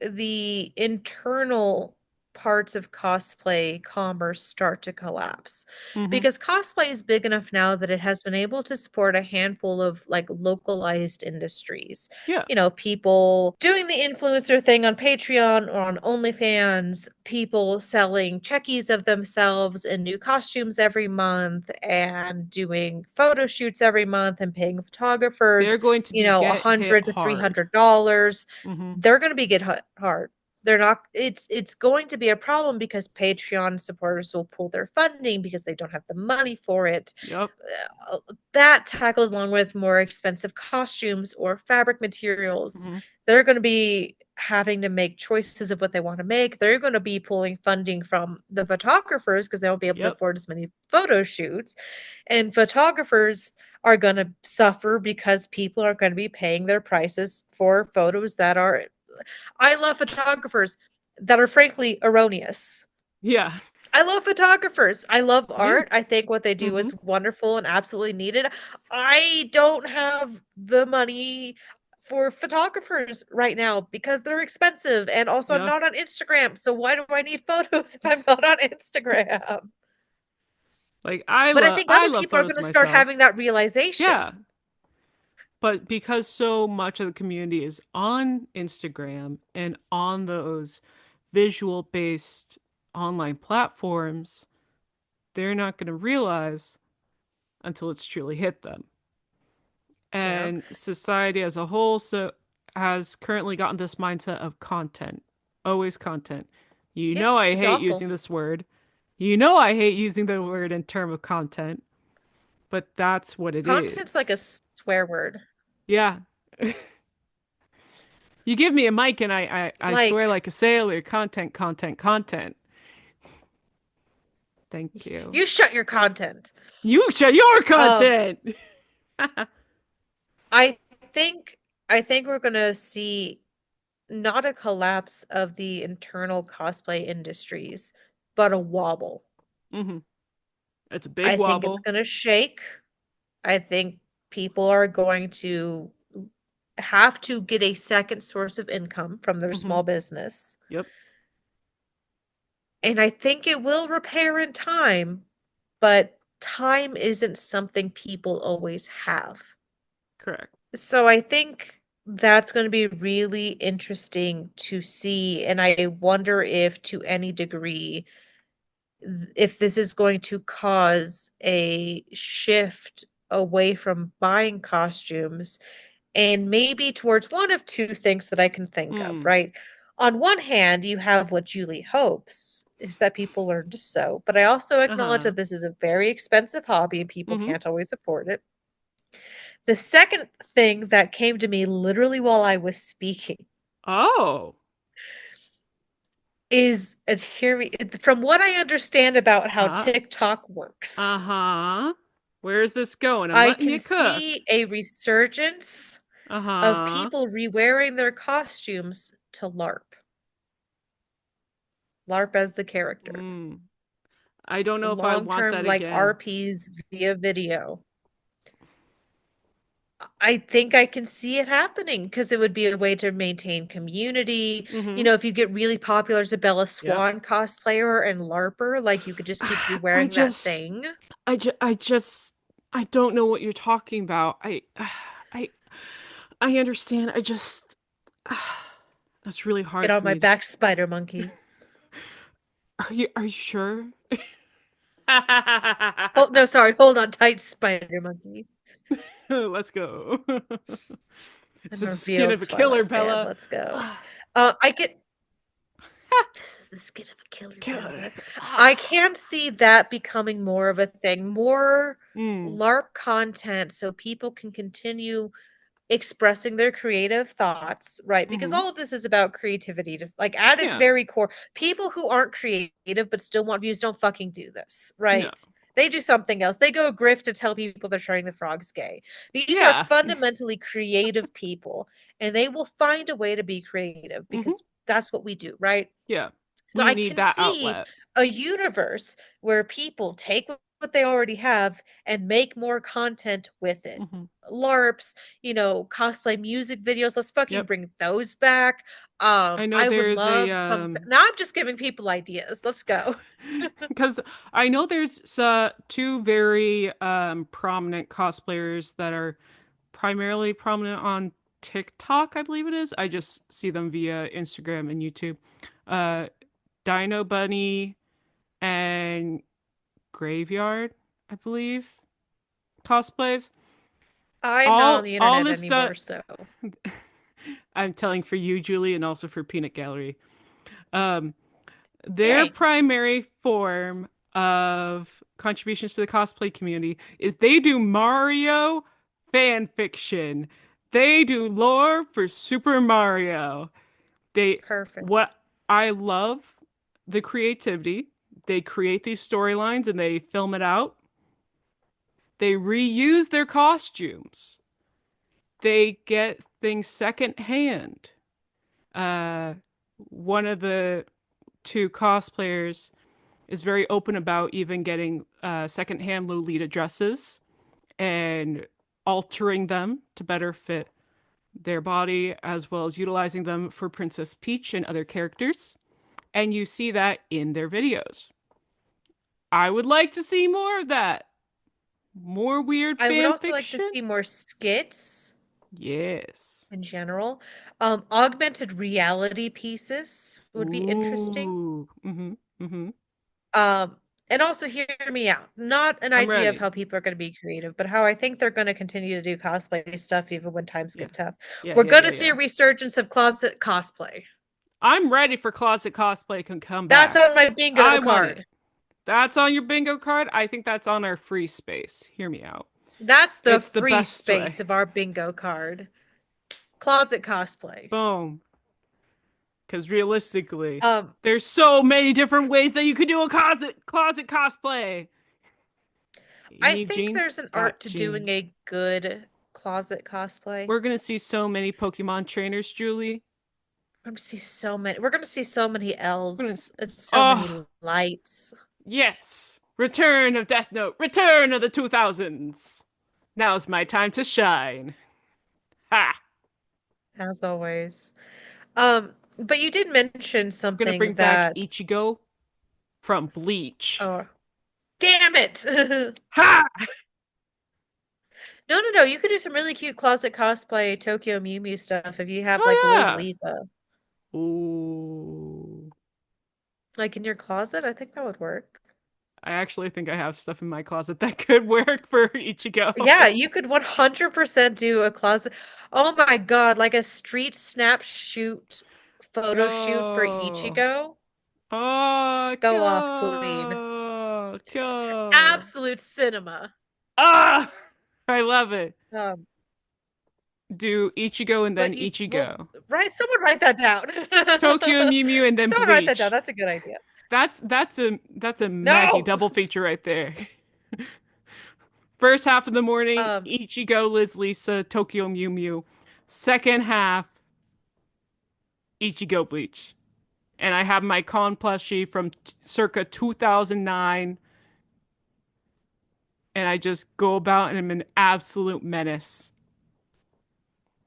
[SPEAKER 1] the internal parts of cosplay commerce start to collapse
[SPEAKER 2] Mm-hmm.
[SPEAKER 1] because cosplay is big enough now that it has been able to support a handful of like localized industries.
[SPEAKER 2] Yeah,
[SPEAKER 1] You know, people doing the influencer thing on Patreon or on OnlyFans, people selling checkies of themselves in new costumes every month and doing photo shoots every month and paying photographers,
[SPEAKER 2] they're going to
[SPEAKER 1] you
[SPEAKER 2] be
[SPEAKER 1] know, a
[SPEAKER 2] get hit
[SPEAKER 1] hundred to three
[SPEAKER 2] hard.
[SPEAKER 1] hundred dollars.
[SPEAKER 2] Mm-hmm.
[SPEAKER 1] They're going to be get hard. They're not. It's going to be a problem because Patreon supporters will pull their funding because they don't have the money for it.
[SPEAKER 2] Yep.
[SPEAKER 1] That tackled along with more expensive costumes or fabric materials,
[SPEAKER 2] Mm-hmm.
[SPEAKER 1] they're going to be having to make choices of what they want to make. They're going to be pulling funding from the photographers because they won't be able to
[SPEAKER 2] Yep.
[SPEAKER 1] afford as many photo shoots. And photographers are going to suffer because people are going to be paying their prices for photos that are. I love photographers that are frankly erroneous.
[SPEAKER 2] Yeah.
[SPEAKER 1] I love photographers. I love
[SPEAKER 2] Yeah.
[SPEAKER 1] art. I think what they do
[SPEAKER 2] Mm-hmm.
[SPEAKER 1] is wonderful and absolutely needed. I don't have the money for photographers right now because they're expensive. And also, I'm
[SPEAKER 2] Yeah.
[SPEAKER 1] not on Instagram. So, why do I need photos if I'm not on Instagram?
[SPEAKER 2] Like
[SPEAKER 1] But I think
[SPEAKER 2] I
[SPEAKER 1] other
[SPEAKER 2] love
[SPEAKER 1] people are
[SPEAKER 2] photos
[SPEAKER 1] going to start
[SPEAKER 2] myself.
[SPEAKER 1] having that realization.
[SPEAKER 2] Yeah. But because so much of the community is on Instagram and on those visual based online platforms, they're not going to realize until it's truly hit them.
[SPEAKER 1] Yeah.
[SPEAKER 2] And society as a whole has currently gotten this mindset of content, always content. You
[SPEAKER 1] Yeah.
[SPEAKER 2] know I
[SPEAKER 1] It's
[SPEAKER 2] hate
[SPEAKER 1] awful.
[SPEAKER 2] using this word. You know I hate using the word in term of content, but that's what it
[SPEAKER 1] Content's like a
[SPEAKER 2] is.
[SPEAKER 1] swear word.
[SPEAKER 2] Yeah. You give me a mic and I
[SPEAKER 1] Like,
[SPEAKER 2] swear like a sailor, content, content, content. Thank you.
[SPEAKER 1] you shut your content.
[SPEAKER 2] You share your
[SPEAKER 1] Um,
[SPEAKER 2] content.
[SPEAKER 1] I think I think we're gonna see not a collapse of the internal cosplay industries, but a wobble.
[SPEAKER 2] hmm It's a big
[SPEAKER 1] I think it's
[SPEAKER 2] wobble.
[SPEAKER 1] gonna shake. I think people are going to have to get a second source of income from their
[SPEAKER 2] hmm
[SPEAKER 1] small business.
[SPEAKER 2] Yep,
[SPEAKER 1] And I think it will repair in time, but time isn't something people always have.
[SPEAKER 2] correct.
[SPEAKER 1] So I think that's going to be really interesting to see. And I wonder if, to any degree, if this is going to cause a shift away from buying costumes and maybe towards one of two things that I can think of,
[SPEAKER 2] Mm.
[SPEAKER 1] right? On one hand, you have what Julie hopes is that people learn to sew, but I also acknowledge
[SPEAKER 2] Uh-huh.
[SPEAKER 1] that this is a very expensive hobby and people
[SPEAKER 2] Mm-hmm.
[SPEAKER 1] can't always afford it. The second thing that came to me literally while I was speaking
[SPEAKER 2] Oh.
[SPEAKER 1] is, and hear me, from what I understand about how
[SPEAKER 2] Huh.
[SPEAKER 1] TikTok works,
[SPEAKER 2] Uh-huh. Where is this going? I'm
[SPEAKER 1] I
[SPEAKER 2] letting
[SPEAKER 1] can
[SPEAKER 2] you cook.
[SPEAKER 1] see a resurgence of
[SPEAKER 2] Uh-huh.
[SPEAKER 1] people rewearing their costumes to LARP. LARP as the character.
[SPEAKER 2] Mm. I don't know if I want
[SPEAKER 1] Long-term
[SPEAKER 2] that
[SPEAKER 1] like
[SPEAKER 2] again.
[SPEAKER 1] RPs via video. I think I can see it happening because it would be a way to maintain community.
[SPEAKER 2] Mm-hmm.
[SPEAKER 1] If you get really popular as a Bella
[SPEAKER 2] Yep.
[SPEAKER 1] Swan cosplayer and LARPer, like you could just keep
[SPEAKER 2] I
[SPEAKER 1] rewearing that
[SPEAKER 2] just
[SPEAKER 1] thing.
[SPEAKER 2] I just I don't know what you're talking about. I I understand. I just that's really
[SPEAKER 1] Get
[SPEAKER 2] hard
[SPEAKER 1] on
[SPEAKER 2] for
[SPEAKER 1] my
[SPEAKER 2] me to.
[SPEAKER 1] back, spider monkey.
[SPEAKER 2] Are you sure?
[SPEAKER 1] Hold no, sorry, hold on tight, spider monkey.
[SPEAKER 2] Let's go. This
[SPEAKER 1] I'm
[SPEAKER 2] is
[SPEAKER 1] a
[SPEAKER 2] the skin
[SPEAKER 1] real
[SPEAKER 2] of a killer,
[SPEAKER 1] Twilight fan.
[SPEAKER 2] Bella.
[SPEAKER 1] Let's go.
[SPEAKER 2] Ah,
[SPEAKER 1] I get this is the skin of a killer,
[SPEAKER 2] killer.
[SPEAKER 1] Bella. I
[SPEAKER 2] Ah.
[SPEAKER 1] can see that becoming more of a thing, more
[SPEAKER 2] Mm.
[SPEAKER 1] LARP content so people can continue expressing their creative thoughts, right? Because
[SPEAKER 2] Mm-hmm.
[SPEAKER 1] all of this is about creativity, just like at its
[SPEAKER 2] Yeah.
[SPEAKER 1] very core. People who aren't creative but still want views don't fucking do this,
[SPEAKER 2] No.
[SPEAKER 1] right? They do something else. They go grift to tell people they're turning the frogs gay. These are
[SPEAKER 2] Yeah.
[SPEAKER 1] fundamentally creative people, and they will find a way to be creative
[SPEAKER 2] Mm-hmm.
[SPEAKER 1] because that's what we do, right?
[SPEAKER 2] Yeah.
[SPEAKER 1] So
[SPEAKER 2] We
[SPEAKER 1] I
[SPEAKER 2] need
[SPEAKER 1] can
[SPEAKER 2] that
[SPEAKER 1] see
[SPEAKER 2] outlet.
[SPEAKER 1] a universe where people take what they already have and make more content with it.
[SPEAKER 2] Mm-hmm.
[SPEAKER 1] LARPs, cosplay music videos. Let's fucking
[SPEAKER 2] Yep.
[SPEAKER 1] bring those back.
[SPEAKER 2] I know
[SPEAKER 1] I would
[SPEAKER 2] there's a
[SPEAKER 1] love some. Now I'm just giving people ideas. Let's go.
[SPEAKER 2] because I know there's two very prominent cosplayers that are primarily prominent on TikTok, I believe it is. I just see them via Instagram and YouTube. Uh Dino Bunny and Graveyard, I believe, cosplays.
[SPEAKER 1] I'm not on
[SPEAKER 2] All
[SPEAKER 1] the
[SPEAKER 2] all
[SPEAKER 1] internet
[SPEAKER 2] this stuff
[SPEAKER 1] anymore, so
[SPEAKER 2] I'm telling for you, Julie, and also for Peanut Gallery. Um their
[SPEAKER 1] dang,
[SPEAKER 2] primary form of contributions to the cosplay community is they do Mario fan fiction. They do lore for Super Mario. They
[SPEAKER 1] perfect.
[SPEAKER 2] what I love the creativity. They create these storylines and they film it out. They reuse their costumes. They get things secondhand. Uh, one of the two cosplayers is very open about even getting secondhand Lolita dresses and altering them to better fit their body, as well as utilizing them for Princess Peach and other characters. And you see that in their videos. I would like to see more of that. More weird
[SPEAKER 1] I would
[SPEAKER 2] fan
[SPEAKER 1] also like to
[SPEAKER 2] fiction?
[SPEAKER 1] see more skits
[SPEAKER 2] Yes.
[SPEAKER 1] in general. Augmented reality pieces would be interesting.
[SPEAKER 2] Ooh. Mm-hmm. Mm-hmm.
[SPEAKER 1] Um, and also hear me out. Not an
[SPEAKER 2] I'm
[SPEAKER 1] idea of
[SPEAKER 2] ready.
[SPEAKER 1] how people are going to be creative, but how I think they're going to continue to do cosplay stuff even when times
[SPEAKER 2] Yeah.
[SPEAKER 1] get tough.
[SPEAKER 2] Yeah,
[SPEAKER 1] We're
[SPEAKER 2] yeah,
[SPEAKER 1] going
[SPEAKER 2] yeah,
[SPEAKER 1] to see
[SPEAKER 2] yeah.
[SPEAKER 1] a resurgence of closet cosplay.
[SPEAKER 2] I'm ready for closet cosplay can come
[SPEAKER 1] That's
[SPEAKER 2] back.
[SPEAKER 1] on my bingo
[SPEAKER 2] I want it.
[SPEAKER 1] card.
[SPEAKER 2] That's on your bingo card. I think that's on our free space. Hear me out.
[SPEAKER 1] That's the
[SPEAKER 2] It's the
[SPEAKER 1] free
[SPEAKER 2] best way.
[SPEAKER 1] space of our bingo card. Closet cosplay.
[SPEAKER 2] Boom. Because realistically,
[SPEAKER 1] Um,
[SPEAKER 2] there's so many different ways that you could do a closet cosplay. You
[SPEAKER 1] I
[SPEAKER 2] need
[SPEAKER 1] think
[SPEAKER 2] jeans?
[SPEAKER 1] there's an
[SPEAKER 2] Got
[SPEAKER 1] art to doing
[SPEAKER 2] jeans.
[SPEAKER 1] a good closet cosplay.
[SPEAKER 2] We're gonna see so many Pokemon trainers, Julie.
[SPEAKER 1] We're going to see so many. We're going to see so many
[SPEAKER 2] We're gonna.
[SPEAKER 1] L's and so many
[SPEAKER 2] Oh
[SPEAKER 1] lights.
[SPEAKER 2] yes, Return of Death Note, Return of the 2000s. Now's my time to shine. Ha!
[SPEAKER 1] As always. But you did mention
[SPEAKER 2] We're gonna
[SPEAKER 1] something
[SPEAKER 2] bring back
[SPEAKER 1] that
[SPEAKER 2] Ichigo from Bleach.
[SPEAKER 1] oh, damn it. No,
[SPEAKER 2] Ha!
[SPEAKER 1] no, no. You could do some really cute closet cosplay Tokyo Mew Mew stuff if you have like
[SPEAKER 2] Oh
[SPEAKER 1] Liz
[SPEAKER 2] yeah.
[SPEAKER 1] Lisa.
[SPEAKER 2] Ooh.
[SPEAKER 1] Like in your closet, I think that would work.
[SPEAKER 2] I actually think I have stuff in my closet that could work for
[SPEAKER 1] Yeah,
[SPEAKER 2] Ichigo.
[SPEAKER 1] you could 100% do a closet. Oh my God, like a street snap shoot photo shoot for
[SPEAKER 2] Go.
[SPEAKER 1] Ichigo.
[SPEAKER 2] Oh,
[SPEAKER 1] Go off, queen.
[SPEAKER 2] go. Go.
[SPEAKER 1] Absolute cinema.
[SPEAKER 2] Ah! I love it.
[SPEAKER 1] Um,
[SPEAKER 2] Do Ichigo and then
[SPEAKER 1] but you will
[SPEAKER 2] Ichigo.
[SPEAKER 1] write someone write that down.
[SPEAKER 2] Tokyo Mew Mew and then
[SPEAKER 1] Someone write that down.
[SPEAKER 2] Bleach.
[SPEAKER 1] That's a good idea.
[SPEAKER 2] That's a Maggie
[SPEAKER 1] No.
[SPEAKER 2] double feature right there. First half of the morning,
[SPEAKER 1] Um,
[SPEAKER 2] Ichigo, Liz Lisa, Tokyo Mew Mew. Second half, Ichigo Bleach. And I have my con plushie from circa 2009, and I just go about and I'm an absolute menace.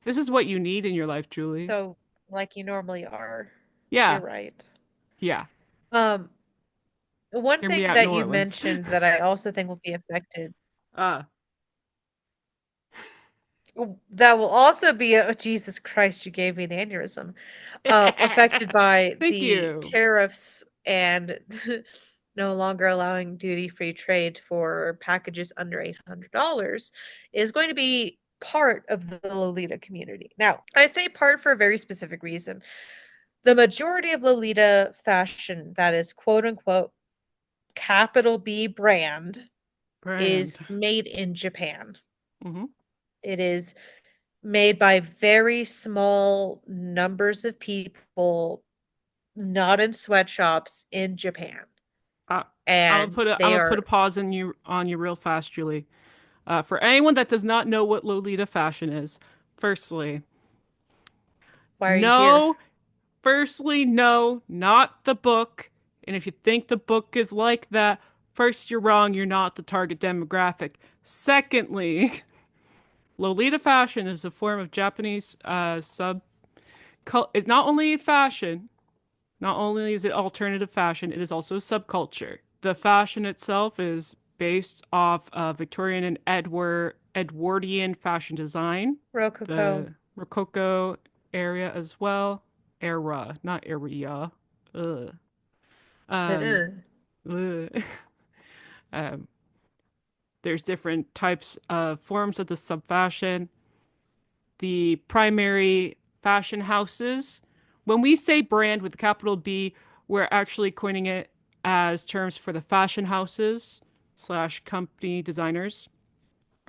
[SPEAKER 2] This is what you need in your life, Julie.
[SPEAKER 1] so like you normally are. You're
[SPEAKER 2] Yeah,
[SPEAKER 1] right.
[SPEAKER 2] yeah.
[SPEAKER 1] Um, one
[SPEAKER 2] Hear me
[SPEAKER 1] thing
[SPEAKER 2] out, New
[SPEAKER 1] that you
[SPEAKER 2] Orleans.
[SPEAKER 1] mentioned that I also think will be affected,
[SPEAKER 2] uh,
[SPEAKER 1] that will also be oh, Jesus Christ, you gave me an aneurysm. Affected by
[SPEAKER 2] Thank
[SPEAKER 1] the
[SPEAKER 2] you.
[SPEAKER 1] tariffs and no longer allowing duty-free trade for packages under $800 is going to be part of the Lolita community. Now, I say part for a very specific reason. The majority of Lolita fashion that is quote unquote capital B brand
[SPEAKER 2] Brand.
[SPEAKER 1] is made in Japan.
[SPEAKER 2] Hmm.
[SPEAKER 1] It is made by very small numbers of people, not in sweatshops in Japan.
[SPEAKER 2] Uh,
[SPEAKER 1] And
[SPEAKER 2] I'm
[SPEAKER 1] they
[SPEAKER 2] gonna put a
[SPEAKER 1] are,
[SPEAKER 2] pause on you real fast, Julie. For anyone that does not know what Lolita fashion is, firstly,
[SPEAKER 1] why are you here?
[SPEAKER 2] no no, not the book. And if you think the book is like that, first, you're wrong. You're not the target demographic. Secondly, Lolita fashion is a form of Japanese sub. It's not only fashion, not only is it alternative fashion, it is also subculture. The fashion itself is based off Victorian and Edwardian fashion design,
[SPEAKER 1] Rococo.
[SPEAKER 2] the Rococo area as well. Era, not area. Ugh. Um, ugh. um, there's different types of forms of the subfashion. The primary fashion houses. When we say brand with a capital B, we're actually coining it as terms for the fashion houses slash company designers.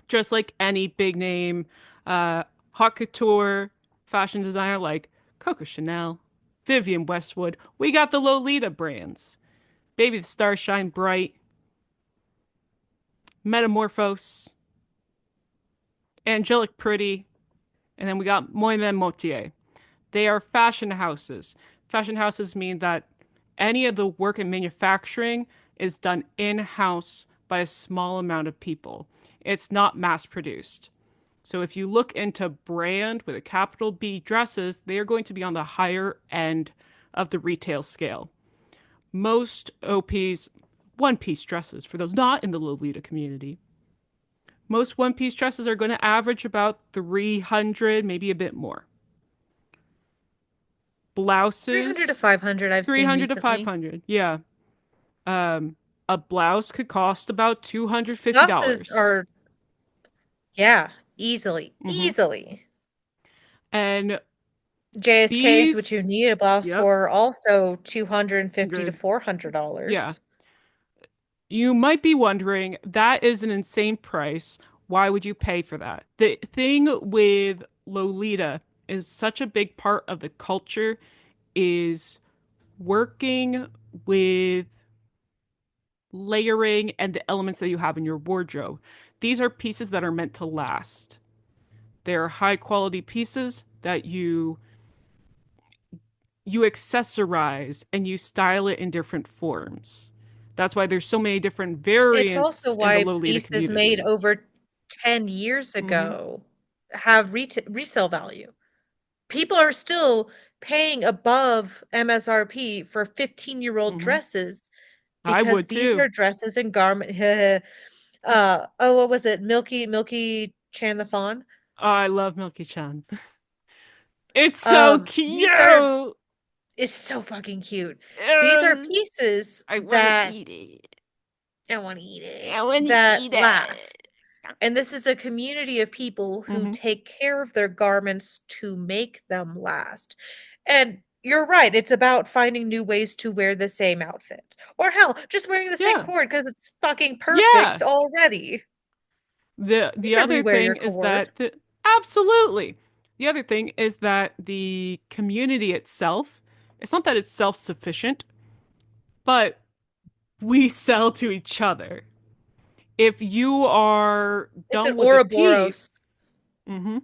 [SPEAKER 2] Just like any big name haute couture fashion designer like Coco Chanel, Vivienne Westwood, we got the Lolita brands. Baby the Stars Shine Bright, Metamorphose, Angelic Pretty, and then we got Moyenne Motier. They are fashion houses. Fashion houses mean that any of the work in manufacturing is done in house by a small amount of people. It's not mass produced. So if you look into brand with a capital B dresses, they are going to be on the higher end of the retail scale. Most OPs, one piece dresses, for those not in the Lolita community, most one piece dresses are going to average about 300, maybe a bit more.
[SPEAKER 1] 300 to
[SPEAKER 2] Blouses,
[SPEAKER 1] 500 I've seen
[SPEAKER 2] 300 to
[SPEAKER 1] recently.
[SPEAKER 2] 500. Yeah. Um, a blouse could cost about
[SPEAKER 1] Blouses
[SPEAKER 2] $250.
[SPEAKER 1] are, yeah, easily,
[SPEAKER 2] Mm-hmm.
[SPEAKER 1] easily.
[SPEAKER 2] And
[SPEAKER 1] JSKs, which you
[SPEAKER 2] these,
[SPEAKER 1] need a blouse
[SPEAKER 2] yep,
[SPEAKER 1] for, also 250 to
[SPEAKER 2] good. Yeah.
[SPEAKER 1] $400.
[SPEAKER 2] You might be wondering, that is an insane price. Why would you pay for that? The thing with Lolita is such a big part of the culture is working with layering and the elements that you have in your wardrobe. These are pieces that are meant to last. They're high quality pieces that you accessorize and you style it in different forms. That's why there's so many different
[SPEAKER 1] It's also
[SPEAKER 2] variants in the
[SPEAKER 1] why
[SPEAKER 2] Lolita
[SPEAKER 1] pieces made
[SPEAKER 2] community.
[SPEAKER 1] over 10 years
[SPEAKER 2] Hmm.
[SPEAKER 1] ago have resale value. People are still paying above MSRP for 15-year-old
[SPEAKER 2] Hmm.
[SPEAKER 1] dresses
[SPEAKER 2] I
[SPEAKER 1] because
[SPEAKER 2] would
[SPEAKER 1] these
[SPEAKER 2] too.
[SPEAKER 1] are dresses and garment oh, what was it? Milky Chan the Fawn?
[SPEAKER 2] Oh, I love Milky Chan. It's so
[SPEAKER 1] These are
[SPEAKER 2] cute.
[SPEAKER 1] it's so fucking cute. These are
[SPEAKER 2] Uh,
[SPEAKER 1] pieces
[SPEAKER 2] I want to
[SPEAKER 1] that
[SPEAKER 2] eat it.
[SPEAKER 1] I want to eat
[SPEAKER 2] I
[SPEAKER 1] it,
[SPEAKER 2] want to
[SPEAKER 1] that
[SPEAKER 2] eat it.
[SPEAKER 1] last. And this is a community of people who
[SPEAKER 2] Hmm.
[SPEAKER 1] take care of their garments to make them last. And you're right. It's about finding new ways to wear the same outfit. Or hell, just wearing the same
[SPEAKER 2] Yeah.
[SPEAKER 1] cord because it's fucking perfect
[SPEAKER 2] Yeah.
[SPEAKER 1] already. You
[SPEAKER 2] The
[SPEAKER 1] can
[SPEAKER 2] other
[SPEAKER 1] rewear your
[SPEAKER 2] thing is
[SPEAKER 1] cord.
[SPEAKER 2] that absolutely. The other thing is that the community itself, it's not that it's self-sufficient, but we sell to each other. If you are
[SPEAKER 1] It's an
[SPEAKER 2] done with a
[SPEAKER 1] Ouroboros.
[SPEAKER 2] piece, mhm,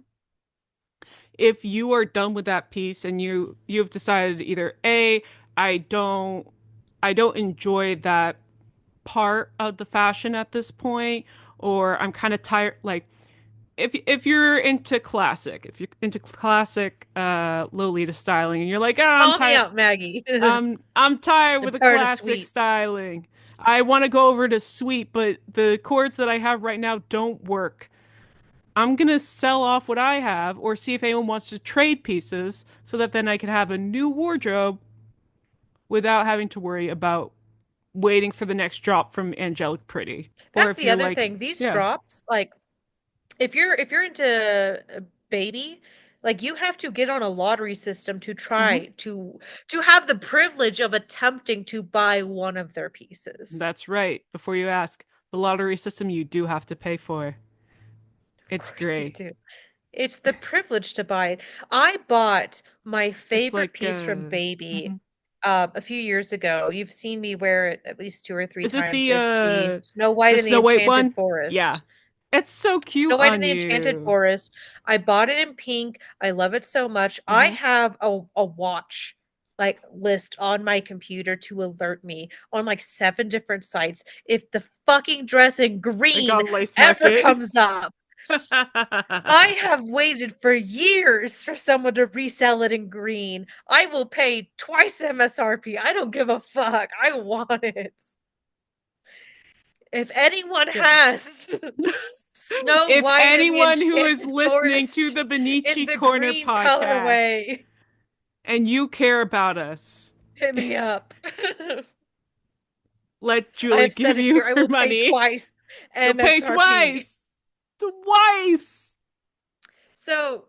[SPEAKER 2] if you are done with that piece and you've decided either A, I don't I don't enjoy that part of the fashion at this point, or I'm kind of tired, like if you're into classic, if you're into classic Lolita styling and you're like, "Ah, I'm
[SPEAKER 1] Call me
[SPEAKER 2] tired
[SPEAKER 1] out, Maggie.
[SPEAKER 2] I'm tired
[SPEAKER 1] I'm
[SPEAKER 2] with the
[SPEAKER 1] tired of
[SPEAKER 2] classic
[SPEAKER 1] sweet.
[SPEAKER 2] styling. I want to go over to sweet, but the chords that I have right now don't work. I'm gonna sell off what I have or see if anyone wants to trade pieces so that then I can have a new wardrobe without having to worry about waiting for the next drop from Angelic Pretty. Or
[SPEAKER 1] That's
[SPEAKER 2] if
[SPEAKER 1] the
[SPEAKER 2] you're
[SPEAKER 1] other
[SPEAKER 2] like,
[SPEAKER 1] thing. These
[SPEAKER 2] yeah,
[SPEAKER 1] drops, like if you're into baby, like you have to get on a lottery system to
[SPEAKER 2] hmm,
[SPEAKER 1] try to have the privilege of attempting to buy one of their pieces.
[SPEAKER 2] that's right. Before you ask, the lottery system you do have to pay for.
[SPEAKER 1] Of
[SPEAKER 2] It's
[SPEAKER 1] course you
[SPEAKER 2] great.
[SPEAKER 1] do. It's the privilege to buy it. I bought my
[SPEAKER 2] It's
[SPEAKER 1] favorite
[SPEAKER 2] like,
[SPEAKER 1] piece from Baby
[SPEAKER 2] mhm.
[SPEAKER 1] a few years ago. You've seen me wear it at least two or three
[SPEAKER 2] Is it
[SPEAKER 1] times. It's the Snow
[SPEAKER 2] the
[SPEAKER 1] White and the
[SPEAKER 2] Snow White
[SPEAKER 1] Enchanted
[SPEAKER 2] one? Yeah.
[SPEAKER 1] Forest.
[SPEAKER 2] It's so
[SPEAKER 1] Snow
[SPEAKER 2] cute
[SPEAKER 1] White
[SPEAKER 2] on
[SPEAKER 1] and the Enchanted
[SPEAKER 2] you.
[SPEAKER 1] Forest. I bought it in pink. I love it so much. I
[SPEAKER 2] Hmm.
[SPEAKER 1] have a watch like list on my computer to alert me on like seven different sites if the fucking dress in
[SPEAKER 2] Like
[SPEAKER 1] green
[SPEAKER 2] on Lace
[SPEAKER 1] ever
[SPEAKER 2] Market.
[SPEAKER 1] comes up. I have waited for years for someone to resell it in green. I will pay twice MSRP. I don't give a fuck. I want it. If anyone
[SPEAKER 2] Yeah.
[SPEAKER 1] has Snow
[SPEAKER 2] If
[SPEAKER 1] White and the
[SPEAKER 2] anyone who is
[SPEAKER 1] Enchanted
[SPEAKER 2] listening to
[SPEAKER 1] Forest
[SPEAKER 2] the
[SPEAKER 1] in
[SPEAKER 2] Bunniichii
[SPEAKER 1] the
[SPEAKER 2] Corner
[SPEAKER 1] green
[SPEAKER 2] podcast
[SPEAKER 1] colorway,
[SPEAKER 2] and you care about us,
[SPEAKER 1] hit me up.
[SPEAKER 2] let
[SPEAKER 1] I
[SPEAKER 2] Julie
[SPEAKER 1] have
[SPEAKER 2] give
[SPEAKER 1] said it
[SPEAKER 2] you
[SPEAKER 1] here. I
[SPEAKER 2] her
[SPEAKER 1] will pay
[SPEAKER 2] money.
[SPEAKER 1] twice
[SPEAKER 2] She'll pay
[SPEAKER 1] MSRP.
[SPEAKER 2] twice. Twice.
[SPEAKER 1] So,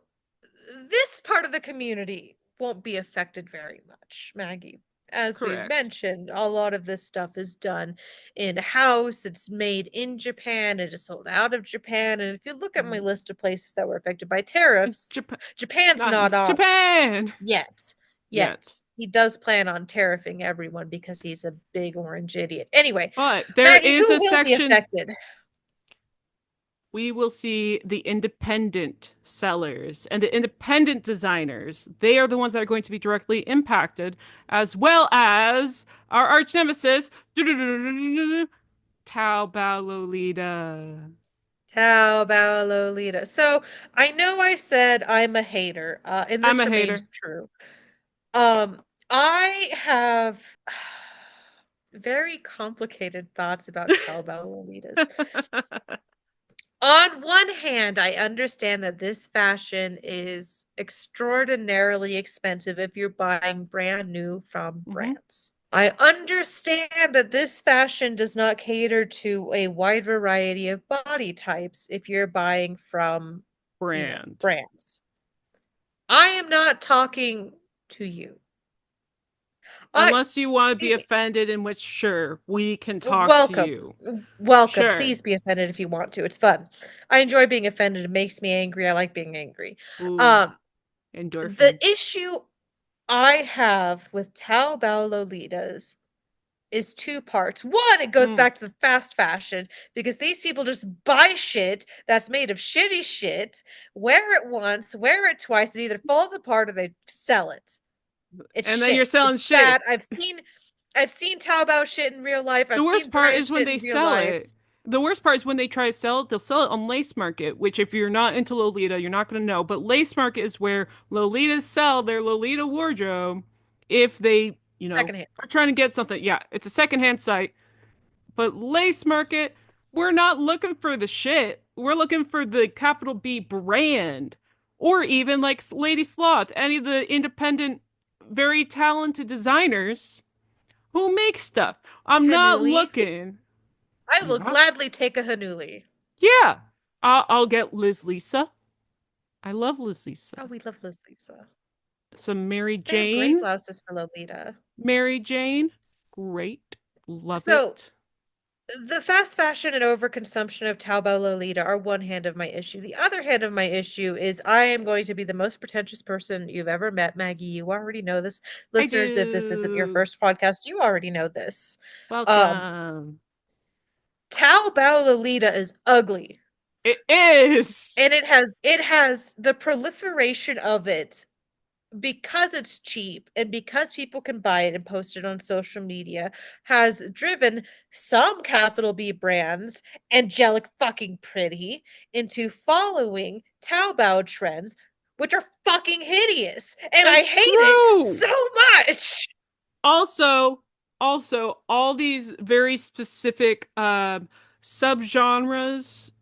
[SPEAKER 1] this part of the community won't be affected very much, Maggie. As we've
[SPEAKER 2] Correct.
[SPEAKER 1] mentioned, a lot of this stuff is done in house. It's made in Japan. It is sold out of Japan. And if you look at my
[SPEAKER 2] Mhm.
[SPEAKER 1] list of places that were affected by tariffs,
[SPEAKER 2] Japan.
[SPEAKER 1] Japan's
[SPEAKER 2] Not
[SPEAKER 1] not on it
[SPEAKER 2] Japan
[SPEAKER 1] yet.
[SPEAKER 2] yet.
[SPEAKER 1] Yet. He does plan on tariffing everyone because he's a big orange idiot. Anyway,
[SPEAKER 2] But there
[SPEAKER 1] Maggie,
[SPEAKER 2] is
[SPEAKER 1] who
[SPEAKER 2] a
[SPEAKER 1] will be
[SPEAKER 2] section
[SPEAKER 1] affected?
[SPEAKER 2] we will see the independent sellers and the independent designers. They are the ones that are going to be directly impacted, as well as our arch nemesis, Taobao Lolita.
[SPEAKER 1] How about Lolita? So I know I said I'm a hater, and
[SPEAKER 2] I'm
[SPEAKER 1] this
[SPEAKER 2] a
[SPEAKER 1] remains
[SPEAKER 2] hater.
[SPEAKER 1] true. I have very complicated thoughts about cowbell Lolitas. On one hand, I understand that this fashion is extraordinarily expensive if you're buying brand new from
[SPEAKER 2] Hmm.
[SPEAKER 1] brands. I understand that this fashion does not cater to a wide variety of body types if you're buying from,
[SPEAKER 2] Brand.
[SPEAKER 1] brands. I am not talking to you. I,
[SPEAKER 2] Unless you want to be
[SPEAKER 1] excuse me.
[SPEAKER 2] offended, in which, sure, we can talk to
[SPEAKER 1] Welcome.
[SPEAKER 2] you.
[SPEAKER 1] Welcome.
[SPEAKER 2] Sure.
[SPEAKER 1] Please be offended if you want to. It's fun. I enjoy being offended. It makes me angry. I like being angry.
[SPEAKER 2] Ooh,
[SPEAKER 1] Um, the
[SPEAKER 2] endorphins.
[SPEAKER 1] issue I have with Taobao Lolitas is two parts. One, it goes
[SPEAKER 2] Mm.
[SPEAKER 1] back to the fast fashion because these people just buy shit that's made of shitty shit, wear it once, wear it twice, it either falls apart or they sell it. It's
[SPEAKER 2] And then you're
[SPEAKER 1] shit.
[SPEAKER 2] selling
[SPEAKER 1] It's bad.
[SPEAKER 2] shit.
[SPEAKER 1] I've seen Taobao shit in real life.
[SPEAKER 2] The
[SPEAKER 1] I've
[SPEAKER 2] worst
[SPEAKER 1] seen
[SPEAKER 2] part
[SPEAKER 1] brand
[SPEAKER 2] is when
[SPEAKER 1] shit
[SPEAKER 2] they
[SPEAKER 1] in real
[SPEAKER 2] sell
[SPEAKER 1] life.
[SPEAKER 2] it. The worst part is when they try to sell it, they'll sell it on Lace Market, which if you're not into Lolita, you're not going to know. But Lace Market is where Lolitas sell their Lolita wardrobe if they,
[SPEAKER 1] Secondhand.
[SPEAKER 2] are trying to get something. Yeah, it's a secondhand site. But Lace Market, we're not looking for the shit. We're looking for the capital B brand. Or even like Lady Sloth, any of the independent, very talented designers who make stuff. I'm not
[SPEAKER 1] Hanuli.
[SPEAKER 2] looking.
[SPEAKER 1] I will
[SPEAKER 2] Yeah.
[SPEAKER 1] gladly take a Hanuli.
[SPEAKER 2] Yeah. I'll get Liz Lisa. I love Liz Lisa.
[SPEAKER 1] Oh, we love Liz Lisa.
[SPEAKER 2] Some Mary
[SPEAKER 1] They have great
[SPEAKER 2] Jane.
[SPEAKER 1] blouses for Lolita.
[SPEAKER 2] Mary Jane. Great. Love
[SPEAKER 1] So
[SPEAKER 2] it.
[SPEAKER 1] the fast fashion and overconsumption of Taobao Lolita are one hand of my issue. The other hand of my issue is I am going to be the most pretentious person you've ever met, Maggie. You already know this.
[SPEAKER 2] I
[SPEAKER 1] Listeners, if this isn't your
[SPEAKER 2] do.
[SPEAKER 1] first podcast, you already know this. Um,
[SPEAKER 2] Welcome.
[SPEAKER 1] Taobao Lolita is ugly.
[SPEAKER 2] It is.
[SPEAKER 1] And it has the proliferation of it because it's cheap and because people can buy it and post it on social media has driven some capital B brands, angelic fucking pretty, into following Taobao trends, which are fucking hideous. And I
[SPEAKER 2] That's
[SPEAKER 1] hate it
[SPEAKER 2] true.
[SPEAKER 1] so much.
[SPEAKER 2] Also, also all these very specific subgenres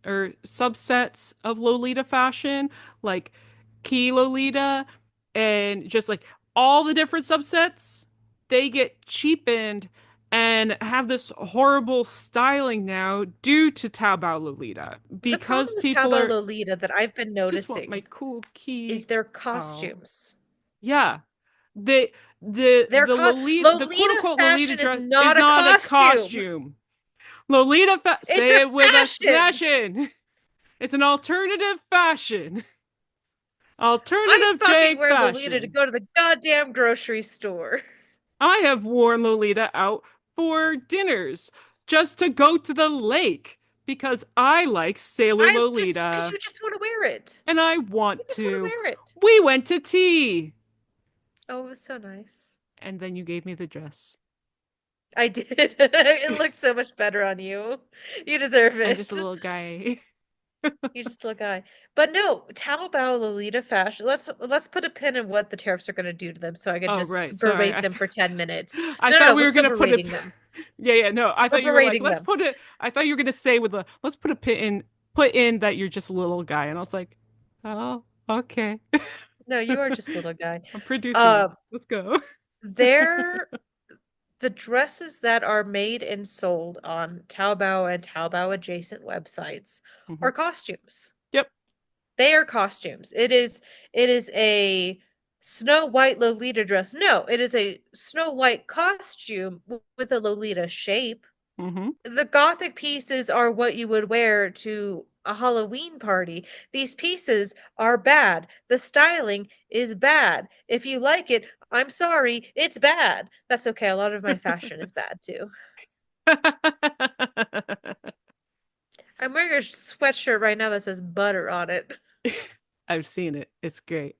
[SPEAKER 2] or subsets of Lolita fashion, like Key Lolita and just like all the different subsets, they get cheapened and have this horrible styling now due to Taobao Lolita
[SPEAKER 1] The
[SPEAKER 2] because
[SPEAKER 1] problem with
[SPEAKER 2] people
[SPEAKER 1] Taobao
[SPEAKER 2] are
[SPEAKER 1] Lolita that I've been
[SPEAKER 2] just want my
[SPEAKER 1] noticing
[SPEAKER 2] cool
[SPEAKER 1] is
[SPEAKER 2] key.
[SPEAKER 1] their
[SPEAKER 2] Oh,
[SPEAKER 1] costumes.
[SPEAKER 2] yeah. The the Lolita, the quote
[SPEAKER 1] Lolita
[SPEAKER 2] unquote Lolita
[SPEAKER 1] fashion is
[SPEAKER 2] dress is
[SPEAKER 1] not a
[SPEAKER 2] not a
[SPEAKER 1] costume.
[SPEAKER 2] costume.
[SPEAKER 1] It's
[SPEAKER 2] Say
[SPEAKER 1] a
[SPEAKER 2] it with us,
[SPEAKER 1] fashion.
[SPEAKER 2] fashion. It's an alternative fashion.
[SPEAKER 1] I'm
[SPEAKER 2] Alternative
[SPEAKER 1] fucking
[SPEAKER 2] J
[SPEAKER 1] wear Lolita to
[SPEAKER 2] fashion.
[SPEAKER 1] go to the goddamn grocery store.
[SPEAKER 2] I have worn Lolita out for dinners just to go to the lake because I like Sailor
[SPEAKER 1] I just because
[SPEAKER 2] Lolita
[SPEAKER 1] you just want to wear it.
[SPEAKER 2] and I
[SPEAKER 1] You
[SPEAKER 2] want
[SPEAKER 1] just want to
[SPEAKER 2] to.
[SPEAKER 1] wear it.
[SPEAKER 2] We went to tea
[SPEAKER 1] Oh, it was so nice.
[SPEAKER 2] and then you gave me the dress.
[SPEAKER 1] I did. It looked so much better on you. You deserve
[SPEAKER 2] I'm just a
[SPEAKER 1] it.
[SPEAKER 2] little guy.
[SPEAKER 1] You just look guy. But no, Taobao Lolita fashion. Let's put a pin in what the tariffs are going to do to them, so I could
[SPEAKER 2] Oh,
[SPEAKER 1] just
[SPEAKER 2] right. Sorry.
[SPEAKER 1] berate them for 10 minutes.
[SPEAKER 2] I
[SPEAKER 1] No, no,
[SPEAKER 2] thought
[SPEAKER 1] no.
[SPEAKER 2] we
[SPEAKER 1] We're
[SPEAKER 2] were
[SPEAKER 1] still
[SPEAKER 2] gonna put it.
[SPEAKER 1] berating them.
[SPEAKER 2] Yeah, yeah. No, I
[SPEAKER 1] We're
[SPEAKER 2] thought you were like,
[SPEAKER 1] berating
[SPEAKER 2] let's
[SPEAKER 1] them.
[SPEAKER 2] put it. I thought you were gonna say with the let's put a put in that you're just a little guy, and I was like, oh, okay.
[SPEAKER 1] No, you are just a little guy.
[SPEAKER 2] I'm producing it.
[SPEAKER 1] Um,
[SPEAKER 2] Let's go.
[SPEAKER 1] they're the dresses that are made and sold on Taobao and Taobao adjacent websites
[SPEAKER 2] Hmm.
[SPEAKER 1] are costumes.
[SPEAKER 2] Yep.
[SPEAKER 1] They are costumes. It is a Snow White Lolita dress. No, it is a Snow White costume with a Lolita shape.
[SPEAKER 2] Hmm.
[SPEAKER 1] The gothic pieces are what you would wear to a Halloween party. These pieces are bad. The styling is bad. If you like it, I'm sorry, it's bad. That's okay. A lot of my fashion is bad too. I'm wearing a sweatshirt right now that says butter on it.
[SPEAKER 2] I've seen it. It's great.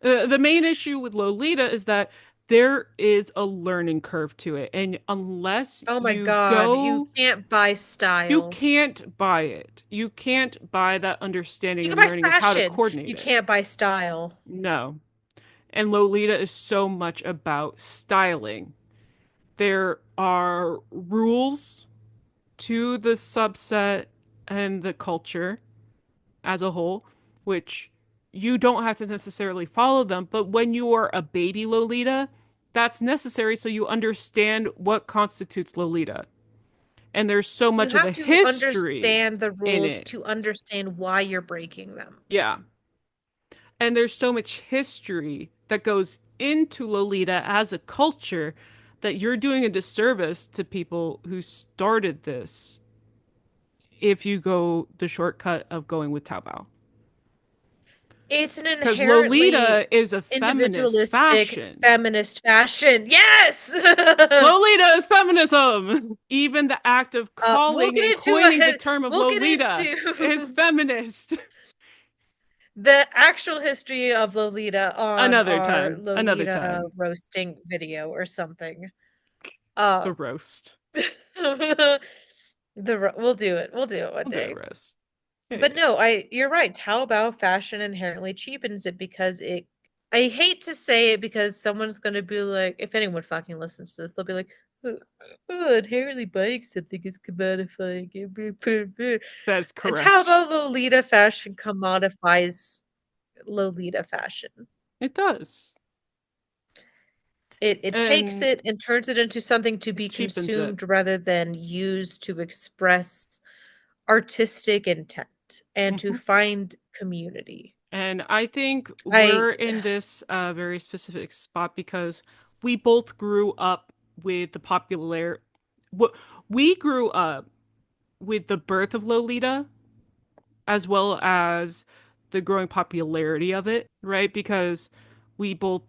[SPEAKER 2] The main issue with Lolita is that there is a learning curve to it, and unless
[SPEAKER 1] Oh my
[SPEAKER 2] you
[SPEAKER 1] God, you
[SPEAKER 2] go
[SPEAKER 1] can't buy
[SPEAKER 2] you
[SPEAKER 1] style.
[SPEAKER 2] can't buy it. You can't buy that
[SPEAKER 1] You
[SPEAKER 2] understanding
[SPEAKER 1] can
[SPEAKER 2] and
[SPEAKER 1] buy
[SPEAKER 2] learning of how to
[SPEAKER 1] fashion.
[SPEAKER 2] coordinate
[SPEAKER 1] You
[SPEAKER 2] it.
[SPEAKER 1] can't buy style.
[SPEAKER 2] No. And Lolita is so much about styling. There are rules to the subset and the culture as a whole, which you don't have to necessarily follow them. But when you are a baby Lolita, that's necessary so you understand what constitutes Lolita. And there's so
[SPEAKER 1] You
[SPEAKER 2] much of a
[SPEAKER 1] have to
[SPEAKER 2] history
[SPEAKER 1] understand the
[SPEAKER 2] in
[SPEAKER 1] rules
[SPEAKER 2] it.
[SPEAKER 1] to understand why you're breaking them.
[SPEAKER 2] Yeah. And there's so much history that goes into Lolita as a culture that you're doing a disservice to people who started this if you go the shortcut of going with Taobao.
[SPEAKER 1] It's an
[SPEAKER 2] Because
[SPEAKER 1] inherently
[SPEAKER 2] Lolita is a feminist
[SPEAKER 1] individualistic
[SPEAKER 2] fashion.
[SPEAKER 1] feminist fashion. Yes!
[SPEAKER 2] Lolita is feminism. Even the act of
[SPEAKER 1] We'll
[SPEAKER 2] calling
[SPEAKER 1] get
[SPEAKER 2] and
[SPEAKER 1] into
[SPEAKER 2] coining the term of
[SPEAKER 1] we'll get
[SPEAKER 2] Lolita is
[SPEAKER 1] into
[SPEAKER 2] feminist.
[SPEAKER 1] the actual history of Lolita on
[SPEAKER 2] Another
[SPEAKER 1] our
[SPEAKER 2] time. Another
[SPEAKER 1] Lolita
[SPEAKER 2] time.
[SPEAKER 1] roasting video or something.
[SPEAKER 2] The
[SPEAKER 1] Um,
[SPEAKER 2] roast.
[SPEAKER 1] we'll do it. We'll do it one
[SPEAKER 2] We'll do a
[SPEAKER 1] day.
[SPEAKER 2] roast. Yeah,
[SPEAKER 1] But
[SPEAKER 2] yeah.
[SPEAKER 1] no, you're right. Taobao fashion inherently cheapens it because I hate to say it because someone's gonna be like, if anyone fucking listens to this, they'll be like, inherently buying something is commodifying.
[SPEAKER 2] That's correct.
[SPEAKER 1] Taobao Lolita fashion commodifies Lolita fashion.
[SPEAKER 2] It does.
[SPEAKER 1] It takes
[SPEAKER 2] And
[SPEAKER 1] it and turns it into something to
[SPEAKER 2] it
[SPEAKER 1] be
[SPEAKER 2] cheapens it.
[SPEAKER 1] consumed rather than used to express artistic intent and to
[SPEAKER 2] Hmm.
[SPEAKER 1] find community.
[SPEAKER 2] And I think
[SPEAKER 1] I
[SPEAKER 2] we're in this very specific spot because we both grew up with the popular. What we grew up with the birth of Lolita as well as the growing popularity of it, right? Because we both,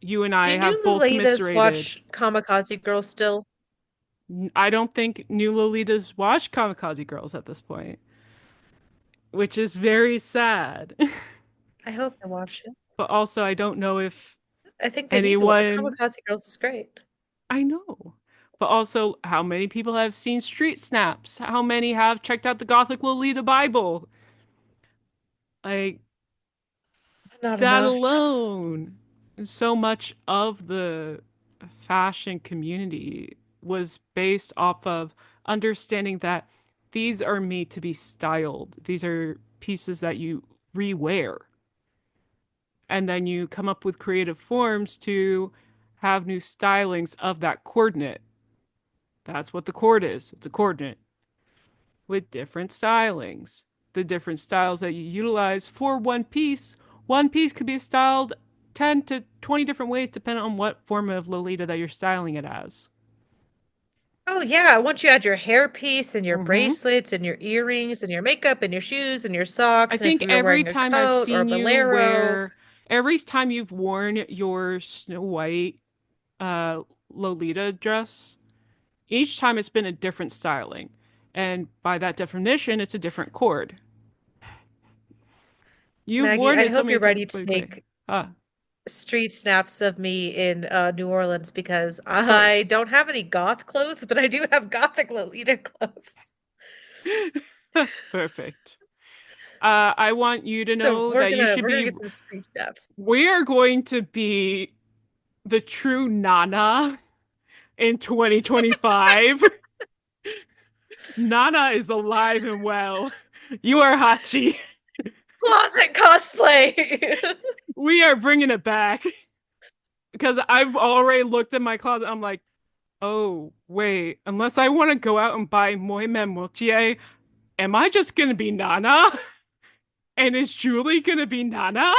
[SPEAKER 2] you and I,
[SPEAKER 1] do
[SPEAKER 2] have
[SPEAKER 1] new
[SPEAKER 2] both
[SPEAKER 1] Lolitas
[SPEAKER 2] commiserated.
[SPEAKER 1] watch Kamikaze Girls still?
[SPEAKER 2] I don't think new Lolitas watch Kamikaze Girls at this point, which is very sad.
[SPEAKER 1] I hope they watch it.
[SPEAKER 2] But also, I don't know if
[SPEAKER 1] I think they need to.
[SPEAKER 2] anyone,
[SPEAKER 1] Kamikaze Girls is great.
[SPEAKER 2] I know. But also, how many people have seen Street Snaps? How many have checked out the Gothic Lolita Bible? Like,
[SPEAKER 1] Not
[SPEAKER 2] that
[SPEAKER 1] enough.
[SPEAKER 2] alone. So much of the fashion community was based off of understanding that these are made to be styled. These are pieces that you rewear. And then you come up with creative forms to have new stylings of that coordinate. That's what the chord is. It's a coordinate with different stylings. The different styles that you utilize for one piece could be styled 10 to 20 different ways depending on what form of Lolita that you're styling it as.
[SPEAKER 1] Oh yeah, once you add your hairpiece and your
[SPEAKER 2] Mm-hmm.
[SPEAKER 1] bracelets and your earrings and your makeup and your shoes and your
[SPEAKER 2] I
[SPEAKER 1] socks, and if
[SPEAKER 2] think
[SPEAKER 1] you're
[SPEAKER 2] every
[SPEAKER 1] wearing a
[SPEAKER 2] time I've
[SPEAKER 1] coat or a
[SPEAKER 2] seen you
[SPEAKER 1] bolero.
[SPEAKER 2] wear, every time you've worn your Snow White uh, Lolita dress, each time it's been a different styling. And by that definition, it's a different chord. You've
[SPEAKER 1] Maggie,
[SPEAKER 2] worn
[SPEAKER 1] I
[SPEAKER 2] it so
[SPEAKER 1] hope
[SPEAKER 2] many
[SPEAKER 1] you're
[SPEAKER 2] times.
[SPEAKER 1] ready to
[SPEAKER 2] Wait, wait.
[SPEAKER 1] take
[SPEAKER 2] Ah,
[SPEAKER 1] street snaps of me in New Orleans because
[SPEAKER 2] of
[SPEAKER 1] I
[SPEAKER 2] course.
[SPEAKER 1] don't have any goth clothes, but I do have gothic Lolita clothes.
[SPEAKER 2] Perfect. I want you to
[SPEAKER 1] So
[SPEAKER 2] know
[SPEAKER 1] we're
[SPEAKER 2] that you
[SPEAKER 1] gonna
[SPEAKER 2] should
[SPEAKER 1] we're gonna
[SPEAKER 2] be.
[SPEAKER 1] get some street snaps.
[SPEAKER 2] We are going to be the true Nana in 2025. Nana is alive and well. You are Hachi.
[SPEAKER 1] Closet cosplay.
[SPEAKER 2] We are bringing it back because I've already looked at my closet. I'm like, oh, wait, unless I want to go out and buy Moi Motier, am I just going to be Nana? And is Julie going to be Nana?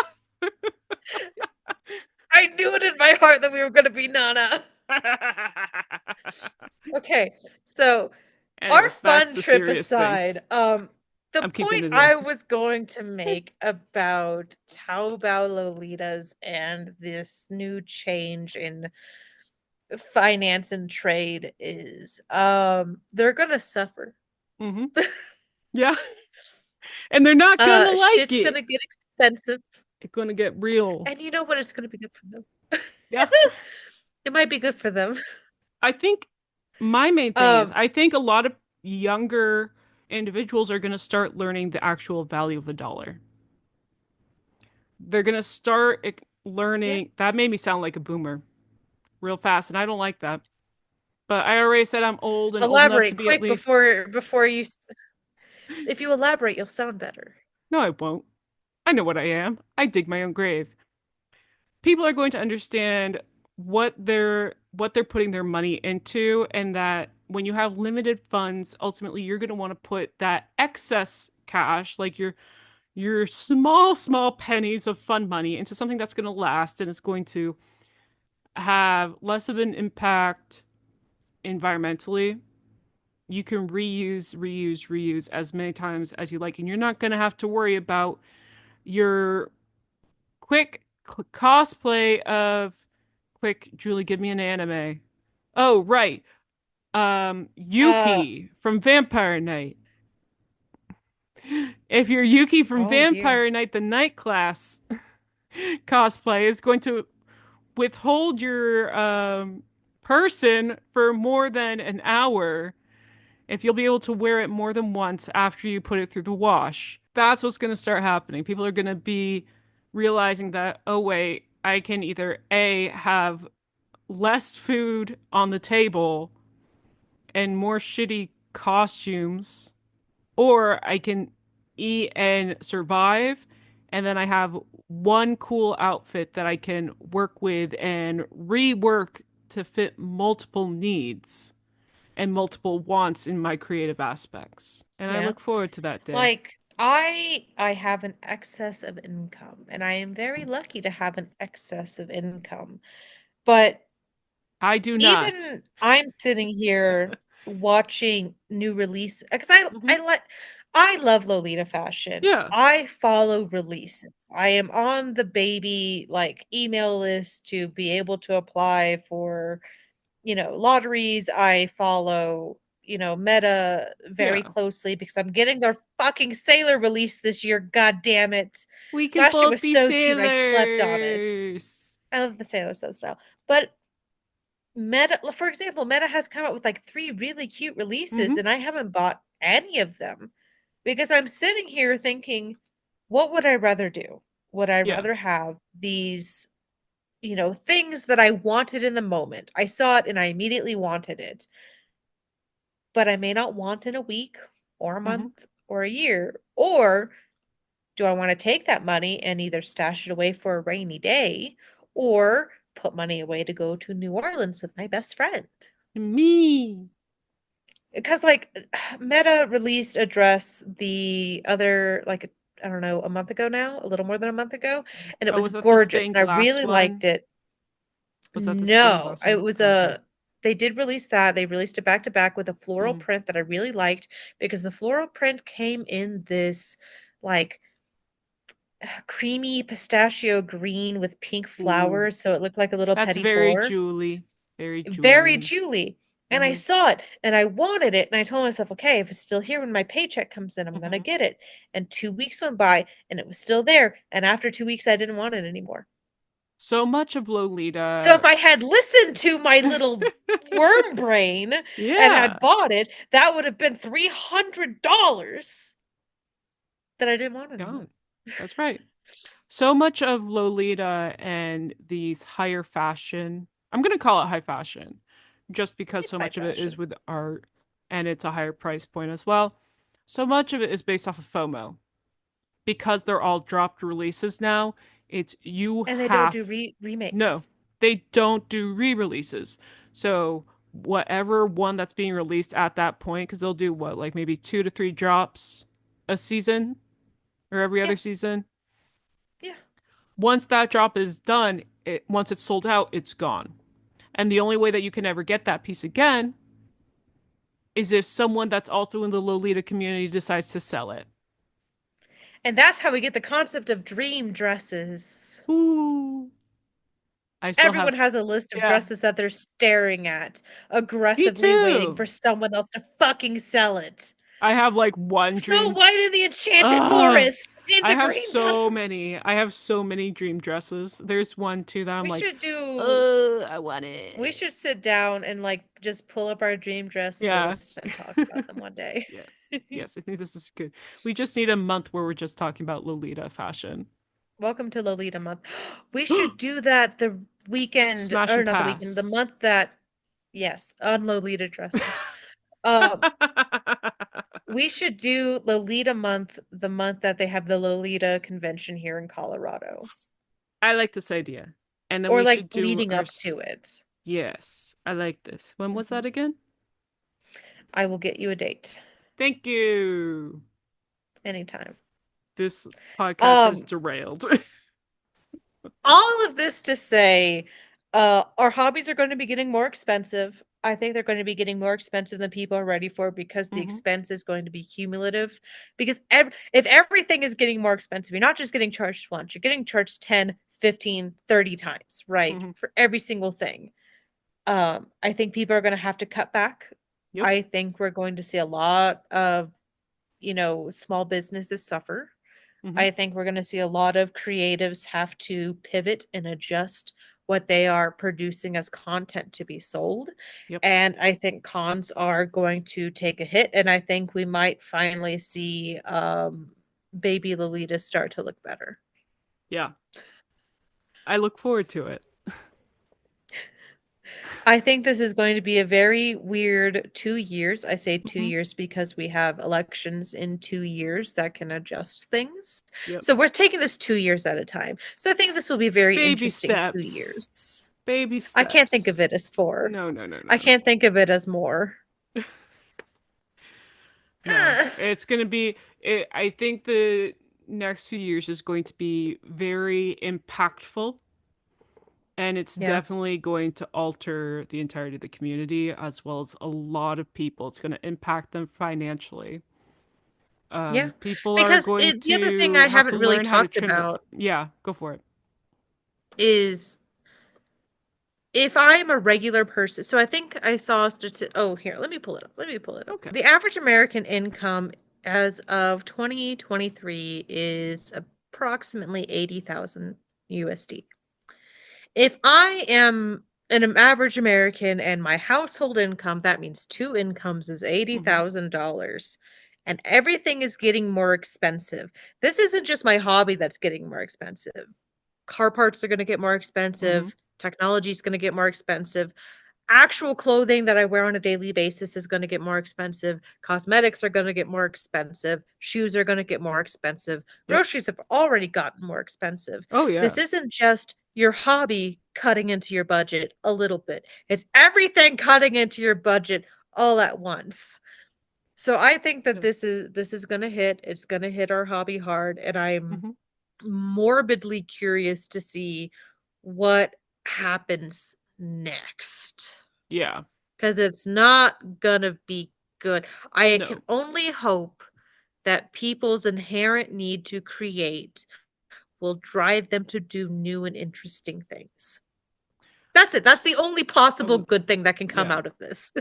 [SPEAKER 1] I knew it in my heart that we were gonna be Nana. Okay, so our
[SPEAKER 2] Anyways, back
[SPEAKER 1] fun
[SPEAKER 2] to
[SPEAKER 1] trip
[SPEAKER 2] serious
[SPEAKER 1] aside,
[SPEAKER 2] things.
[SPEAKER 1] the
[SPEAKER 2] I'm keeping
[SPEAKER 1] point
[SPEAKER 2] it in.
[SPEAKER 1] I was going to make about Taobao Lolitas and this new change in finance and trade is, they're gonna suffer.
[SPEAKER 2] Mm-hmm. Yeah. And they're not gonna like
[SPEAKER 1] Shit's
[SPEAKER 2] it.
[SPEAKER 1] gonna get expensive,
[SPEAKER 2] It's gonna get real.
[SPEAKER 1] and you know what? It's gonna be good for them.
[SPEAKER 2] Yeah.
[SPEAKER 1] It might be good for them.
[SPEAKER 2] I think my main thing is
[SPEAKER 1] Um,
[SPEAKER 2] I think a lot of younger individuals are gonna start learning the actual value of a dollar. They're gonna start
[SPEAKER 1] yeah.
[SPEAKER 2] learning. That made me sound like a boomer real fast, and I don't like that. But I already said I'm old and old enough to
[SPEAKER 1] Elaborate
[SPEAKER 2] be at
[SPEAKER 1] quick
[SPEAKER 2] least.
[SPEAKER 1] before if you elaborate, you'll sound better.
[SPEAKER 2] No, I won't. I know what I am. I dig my own grave. People are going to understand what they're putting their money into, and that when you have limited funds, ultimately you're going to want to put that excess cash, like your small pennies of fun money, into something that's going to last and is going to have less of an impact environmentally. You can reuse as many times as you like, and you're not going to have to worry about your quick cosplay of quick Julie, give me an anime. Oh, right.
[SPEAKER 1] Uh,
[SPEAKER 2] Yuki from Vampire Night. If you're Yuki from
[SPEAKER 1] oh dear.
[SPEAKER 2] Vampire Night, the night class cosplay is going to withhold your person for more than an hour if you'll be able to wear it more than once after you put it through the wash. That's what's going to start happening. People are going to be realizing that, oh, wait, I can either A, have less food on the table and more shitty costumes, or I can eat and survive, and then I have one cool outfit that I can work with and rework to fit multiple needs and multiple wants in my creative aspects. And I
[SPEAKER 1] Yeah.
[SPEAKER 2] look forward to that day.
[SPEAKER 1] Like I have an excess of income, and I am very lucky to have an excess of income. But
[SPEAKER 2] I do not.
[SPEAKER 1] even I'm sitting here watching new release because
[SPEAKER 2] Hmm.
[SPEAKER 1] I love Lolita fashion.
[SPEAKER 2] Yeah.
[SPEAKER 1] I follow releases. I am on the baby like email list to be able to apply for, lotteries. I follow, Meta very
[SPEAKER 2] Yeah.
[SPEAKER 1] closely because I'm getting their fucking Sailor release this year. God damn it.
[SPEAKER 2] We can
[SPEAKER 1] Gosh, it
[SPEAKER 2] both
[SPEAKER 1] was
[SPEAKER 2] be
[SPEAKER 1] so cute. I slept on it.
[SPEAKER 2] sailors.
[SPEAKER 1] I love the Sailor So style. But Meta, for example, Meta has come out with like three really cute releases,
[SPEAKER 2] Hmm.
[SPEAKER 1] and I haven't bought any of them because I'm sitting here thinking, what would I rather do? Would I
[SPEAKER 2] Yeah.
[SPEAKER 1] rather have these, things that I wanted in the moment? I saw it and I immediately wanted it, but I may not want in a week or a
[SPEAKER 2] Hmm.
[SPEAKER 1] month or a year. Or do I want to take that money and either stash it away for a rainy day or put money away to go to New Orleans with my best friend?
[SPEAKER 2] Me.
[SPEAKER 1] Because like Meta released a dress the other like I don't know, a month ago now, a little more than a month ago, and it
[SPEAKER 2] Oh,
[SPEAKER 1] was
[SPEAKER 2] was that the
[SPEAKER 1] gorgeous
[SPEAKER 2] stained
[SPEAKER 1] and I
[SPEAKER 2] glass
[SPEAKER 1] really liked
[SPEAKER 2] one?
[SPEAKER 1] it.
[SPEAKER 2] Was that the stained
[SPEAKER 1] No,
[SPEAKER 2] glass
[SPEAKER 1] it
[SPEAKER 2] one?
[SPEAKER 1] was
[SPEAKER 2] Okay.
[SPEAKER 1] a they did release that. They released it back to back with a floral
[SPEAKER 2] Mm.
[SPEAKER 1] print that I really liked because the floral print came in this like creamy pistachio green with pink
[SPEAKER 2] Ooh.
[SPEAKER 1] flowers, so it looked like a little
[SPEAKER 2] That's
[SPEAKER 1] petit
[SPEAKER 2] very
[SPEAKER 1] four.
[SPEAKER 2] Julie. Very
[SPEAKER 1] Very
[SPEAKER 2] Julie.
[SPEAKER 1] Julie. And I
[SPEAKER 2] Hmm.
[SPEAKER 1] saw it and I wanted it. And I told myself, okay, if it's still here when my paycheck comes in, I'm going to
[SPEAKER 2] Hmm.
[SPEAKER 1] get it. And 2 weeks went by and it was still there. And after 2 weeks, I didn't want it anymore.
[SPEAKER 2] So much of
[SPEAKER 1] So if
[SPEAKER 2] Lolita.
[SPEAKER 1] I had listened to my little worm brain and had
[SPEAKER 2] Yeah.
[SPEAKER 1] bought it, that would have been $300 that I didn't want anymore.
[SPEAKER 2] Gone. That's right. So much of Lolita and these higher fashion, I'm going to call it high fashion, just because
[SPEAKER 1] It's
[SPEAKER 2] so
[SPEAKER 1] high
[SPEAKER 2] much of it is
[SPEAKER 1] fashion.
[SPEAKER 2] with art and it's a higher price point as well. So much of it is based off of FOMO. Because they're all dropped releases now, it's you
[SPEAKER 1] And they don't
[SPEAKER 2] have
[SPEAKER 1] do
[SPEAKER 2] no,
[SPEAKER 1] remakes.
[SPEAKER 2] they don't do re-releases. So whatever one that's being released at that point, because they'll do what, like maybe 2 to 3 drops a season or every
[SPEAKER 1] Yeah,
[SPEAKER 2] other season.
[SPEAKER 1] yeah.
[SPEAKER 2] Once that drop is done, once it's sold out, it's gone. And the only way that you can ever get that piece again is if someone that's also in the Lolita community decides to sell it.
[SPEAKER 1] And that's how we get the concept of dream dresses.
[SPEAKER 2] Ooh, I still
[SPEAKER 1] Everyone
[SPEAKER 2] have,
[SPEAKER 1] has a list of
[SPEAKER 2] yeah,
[SPEAKER 1] dresses that they're staring at,
[SPEAKER 2] me
[SPEAKER 1] aggressively waiting
[SPEAKER 2] too.
[SPEAKER 1] for someone else to fucking sell it.
[SPEAKER 2] I have like one
[SPEAKER 1] Snow
[SPEAKER 2] dream.
[SPEAKER 1] White in the Enchanted
[SPEAKER 2] Ugh,
[SPEAKER 1] Forest in the green color.
[SPEAKER 2] I have so many dream dresses. There's one too that I'm
[SPEAKER 1] We
[SPEAKER 2] like,
[SPEAKER 1] should do
[SPEAKER 2] I want
[SPEAKER 1] we
[SPEAKER 2] it.
[SPEAKER 1] should sit down and like just pull up our dream dress
[SPEAKER 2] Yeah.
[SPEAKER 1] list and talk about them one day.
[SPEAKER 2] Yes. Yes, I think this is good. We just need a month where we're just talking about Lolita fashion.
[SPEAKER 1] Welcome to Lolita month. We should do that the weekend
[SPEAKER 2] Smash
[SPEAKER 1] or
[SPEAKER 2] and
[SPEAKER 1] not the weekend, the
[SPEAKER 2] pass.
[SPEAKER 1] month that yes, on Lolita dresses. Um We should do Lolita month, the month that they have the Lolita convention here in Colorado.
[SPEAKER 2] I like this idea. And then
[SPEAKER 1] Or
[SPEAKER 2] we
[SPEAKER 1] like
[SPEAKER 2] should do
[SPEAKER 1] leading
[SPEAKER 2] our
[SPEAKER 1] up to it.
[SPEAKER 2] yes, I like this. When was that
[SPEAKER 1] Mhm.
[SPEAKER 2] again?
[SPEAKER 1] I will get you a date
[SPEAKER 2] Thank you.
[SPEAKER 1] anytime.
[SPEAKER 2] This podcast is
[SPEAKER 1] Um,
[SPEAKER 2] derailed.
[SPEAKER 1] all of this to say, our hobbies are going to be getting more expensive. I think they're going to be getting more expensive than people are ready for because the
[SPEAKER 2] Hmm.
[SPEAKER 1] expense is going to be cumulative. Because if everything is getting more expensive, you're not just getting charged once, you're getting charged 10, 15, 30 times, right?
[SPEAKER 2] Hmm.
[SPEAKER 1] For every single thing. I think people are going to have to cut back.
[SPEAKER 2] Yep.
[SPEAKER 1] I think we're going to see a lot of, small businesses suffer.
[SPEAKER 2] Hmm.
[SPEAKER 1] I think we're going to see a lot of creatives have to pivot and adjust what they are producing as content to be sold.
[SPEAKER 2] Yep.
[SPEAKER 1] And I think cons are going to take a hit. And I think we might finally see baby Lolita start to look better.
[SPEAKER 2] Yeah. I look forward to it.
[SPEAKER 1] I think this is going to be a very weird 2 years. I say two
[SPEAKER 2] Hmm.
[SPEAKER 1] years because we have elections in 2 years that can adjust things.
[SPEAKER 2] Yep.
[SPEAKER 1] So we're taking this 2 years at a time. So I think this will be a very
[SPEAKER 2] Baby
[SPEAKER 1] interesting two
[SPEAKER 2] steps.
[SPEAKER 1] years.
[SPEAKER 2] Baby
[SPEAKER 1] I can't think of
[SPEAKER 2] steps.
[SPEAKER 1] it as four.
[SPEAKER 2] No, no, no, no,
[SPEAKER 1] I
[SPEAKER 2] no.
[SPEAKER 1] can't think of it as more.
[SPEAKER 2] No. It's going to be, I think the next few years is going to be very impactful, and it's
[SPEAKER 1] Yeah.
[SPEAKER 2] definitely going to alter the entirety of the community as well as a lot of people. It's going to impact them financially.
[SPEAKER 1] Yeah.
[SPEAKER 2] People are
[SPEAKER 1] Because
[SPEAKER 2] going
[SPEAKER 1] the other thing
[SPEAKER 2] to
[SPEAKER 1] I
[SPEAKER 2] have to
[SPEAKER 1] haven't really
[SPEAKER 2] learn how to
[SPEAKER 1] talked
[SPEAKER 2] trim their,
[SPEAKER 1] about
[SPEAKER 2] yeah, go for it.
[SPEAKER 1] is if I am a regular person, so I think I saw a oh, here, let me pull it up. Let me pull it up.
[SPEAKER 2] Okay.
[SPEAKER 1] The average American income as of 2023 is approximately 80,000 USD. If I am an average American and my household income, that means two incomes is
[SPEAKER 2] Mm-hmm.
[SPEAKER 1] $80,000 and everything is getting more expensive. This isn't just my hobby that's getting more expensive. Car parts are going to get more
[SPEAKER 2] Mm-hmm.
[SPEAKER 1] expensive. Technology is going to get more expensive. Actual clothing that I wear on a daily basis is going to get more expensive. Cosmetics are going to get more expensive. Shoes are going to get more expensive.
[SPEAKER 2] Yep.
[SPEAKER 1] Groceries have already gotten more expensive.
[SPEAKER 2] Oh, yeah.
[SPEAKER 1] This isn't just your hobby cutting into your budget a little bit, it's everything cutting into your budget all at once. So I think that
[SPEAKER 2] Yeah.
[SPEAKER 1] this is going to hit, it's going to hit our hobby hard, and I'm
[SPEAKER 2] Mm-hmm.
[SPEAKER 1] morbidly curious to see what happens next
[SPEAKER 2] Yeah.
[SPEAKER 1] because it's not gonna be good. I can
[SPEAKER 2] No.
[SPEAKER 1] only hope that people's inherent need to create will drive them to do new and interesting things. That's it. That's the only possible
[SPEAKER 2] Oh,
[SPEAKER 1] good thing that can come
[SPEAKER 2] yeah.
[SPEAKER 1] out of this.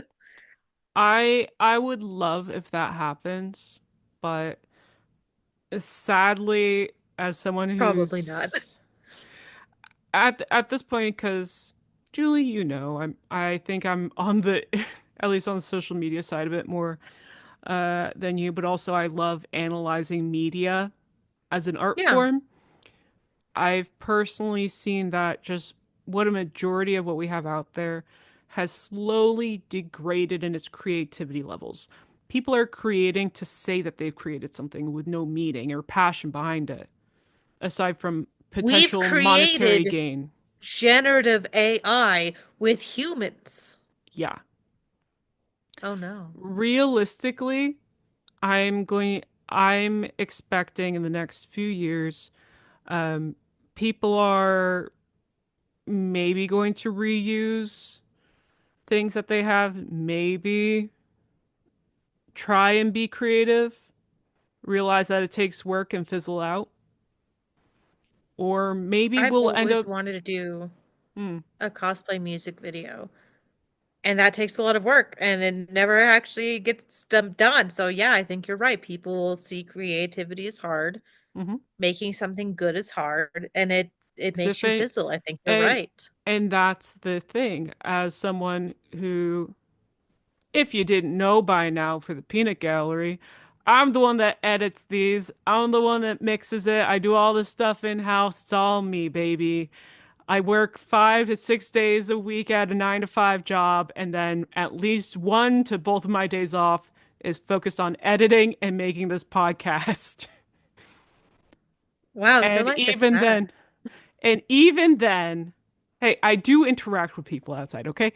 [SPEAKER 2] I would love if that happens, but sadly, as someone
[SPEAKER 1] Probably not.
[SPEAKER 2] who's at this point, because Julie, you know, I think I'm on the at least on the social media side of it more than you, but also I love analyzing media as an art
[SPEAKER 1] Yeah.
[SPEAKER 2] form. I've personally seen that just what a majority of what we have out there has slowly degraded in its creativity levels. People are creating to say that they've created something with no meaning or passion behind it, aside from
[SPEAKER 1] We've
[SPEAKER 2] potential monetary
[SPEAKER 1] created
[SPEAKER 2] gain.
[SPEAKER 1] generative AI with humans.
[SPEAKER 2] Yeah.
[SPEAKER 1] Oh no.
[SPEAKER 2] Realistically, I'm expecting in the next few years, um, people are maybe going to reuse things that they have, maybe try and be creative, realize that it takes work and fizzle out, or maybe
[SPEAKER 1] I've
[SPEAKER 2] we'll end
[SPEAKER 1] always
[SPEAKER 2] up,
[SPEAKER 1] wanted to do
[SPEAKER 2] hmm,
[SPEAKER 1] a cosplay music video. And that takes a lot of work and it never actually gets done. So yeah, I think you're right. People will see creativity is hard.
[SPEAKER 2] mm-hmm.
[SPEAKER 1] Making something good is hard and it
[SPEAKER 2] 'Cause
[SPEAKER 1] makes
[SPEAKER 2] if
[SPEAKER 1] you
[SPEAKER 2] it,
[SPEAKER 1] fizzle. I think you're
[SPEAKER 2] and
[SPEAKER 1] right.
[SPEAKER 2] and that's the thing, as someone who, if you didn't know by now for the peanut gallery, I'm the one that edits these. I'm the one that mixes it. I do all this stuff in house. It's all me, baby. I work 5 to 6 days a week at a 9 to 5 job, and then at least one to both of my days off is focused on editing and making this podcast.
[SPEAKER 1] Wow, your
[SPEAKER 2] And
[SPEAKER 1] life is
[SPEAKER 2] even
[SPEAKER 1] sad.
[SPEAKER 2] then, and even then, hey, I do interact with people outside, okay?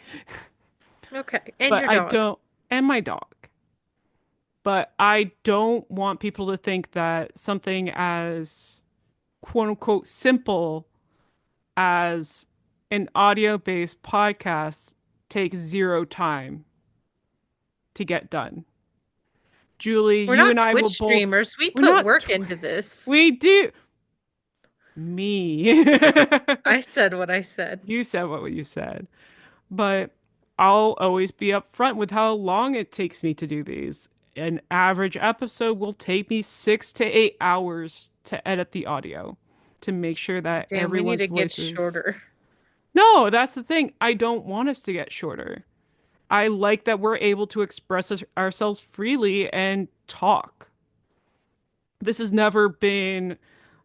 [SPEAKER 1] Okay. And
[SPEAKER 2] But
[SPEAKER 1] your
[SPEAKER 2] I
[SPEAKER 1] dog.
[SPEAKER 2] don't, and my dog. But I don't want people to think that something as quote unquote simple as an audio based podcast takes zero time to get done. Julie,
[SPEAKER 1] We're
[SPEAKER 2] you
[SPEAKER 1] not
[SPEAKER 2] and I
[SPEAKER 1] Twitch
[SPEAKER 2] will both.
[SPEAKER 1] streamers. We
[SPEAKER 2] We're
[SPEAKER 1] put
[SPEAKER 2] not.
[SPEAKER 1] work into this.
[SPEAKER 2] We do. Me.
[SPEAKER 1] I said what I said.
[SPEAKER 2] You said what you said. But I'll always be upfront with how long it takes me to do these. An average episode will take me 6 to 8 hours to edit the audio to make sure that
[SPEAKER 1] Damn, we need
[SPEAKER 2] everyone's
[SPEAKER 1] to get
[SPEAKER 2] voices.
[SPEAKER 1] shorter.
[SPEAKER 2] No, that's the thing. I don't want us to get shorter. I like that we're able to express ourselves freely and talk. This has never been,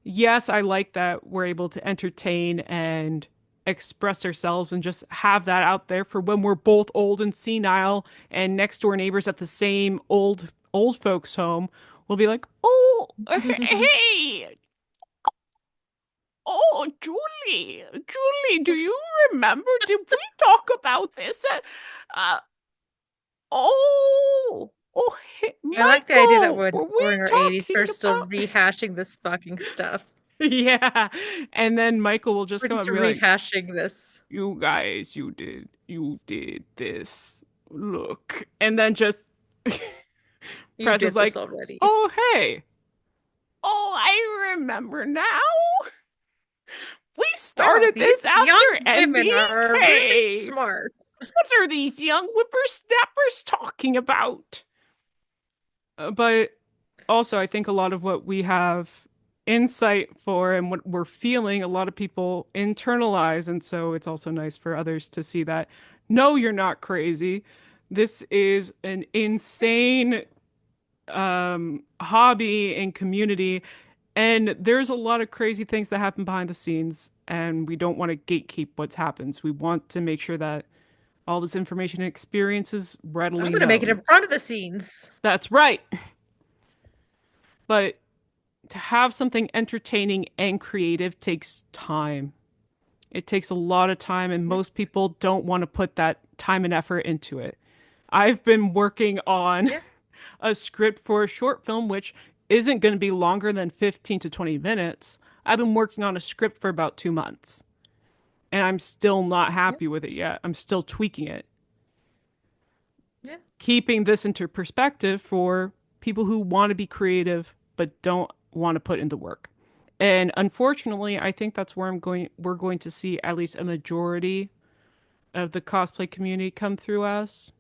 [SPEAKER 2] yes, I like that we're able to entertain and express ourselves and just have that out there for when we're both old and senile and next door neighbors at the same old folks home will be like, "Oh, hey, oh, Julie, do you remember? Did we talk about this? Uh, oh." Oh, hey,
[SPEAKER 1] I like the idea that
[SPEAKER 2] Michael, were
[SPEAKER 1] we're
[SPEAKER 2] we
[SPEAKER 1] in our 80s,
[SPEAKER 2] talking
[SPEAKER 1] we're still
[SPEAKER 2] about?
[SPEAKER 1] rehashing this fucking stuff.
[SPEAKER 2] Yeah. And then Michael will just
[SPEAKER 1] We're
[SPEAKER 2] come up
[SPEAKER 1] just
[SPEAKER 2] and be like,
[SPEAKER 1] rehashing this.
[SPEAKER 2] you guys, you did this. Look. And then just
[SPEAKER 1] You
[SPEAKER 2] Press is
[SPEAKER 1] did this
[SPEAKER 2] like,
[SPEAKER 1] already.
[SPEAKER 2] oh, hey. Oh, I remember now. We
[SPEAKER 1] Wow,
[SPEAKER 2] started this
[SPEAKER 1] these young
[SPEAKER 2] after
[SPEAKER 1] women are really
[SPEAKER 2] NBK.
[SPEAKER 1] smart.
[SPEAKER 2] What are these young whippersnappers talking about? But also, I think a lot of what we have insight for and what we're feeling, a lot of people internalize. And so it's also nice for others to see that, no, you're not crazy. This is an insane hobby and community. And there's a lot of crazy things that happen behind the scenes. And we don't want to gatekeep what happens. We want to make sure that all this information and experience is
[SPEAKER 1] I'm
[SPEAKER 2] readily
[SPEAKER 1] gonna make it
[SPEAKER 2] known.
[SPEAKER 1] in front of the scenes.
[SPEAKER 2] That's right. But to have something entertaining and creative takes time. It takes a lot of time, and
[SPEAKER 1] Yeah,
[SPEAKER 2] most people don't want to put that time and effort into it. I've been working on
[SPEAKER 1] yeah,
[SPEAKER 2] a script for a short film, which isn't going to be longer than 15 to 20 minutes. I've been working on a script for about 2 months, and I'm still not
[SPEAKER 1] yeah,
[SPEAKER 2] happy with it yet. I'm still tweaking it.
[SPEAKER 1] yeah,
[SPEAKER 2] Keeping this into perspective for people who want to be creative but don't want to put in the work. And unfortunately, I think that's where we're going to see at least a majority of the cosplay community come through us.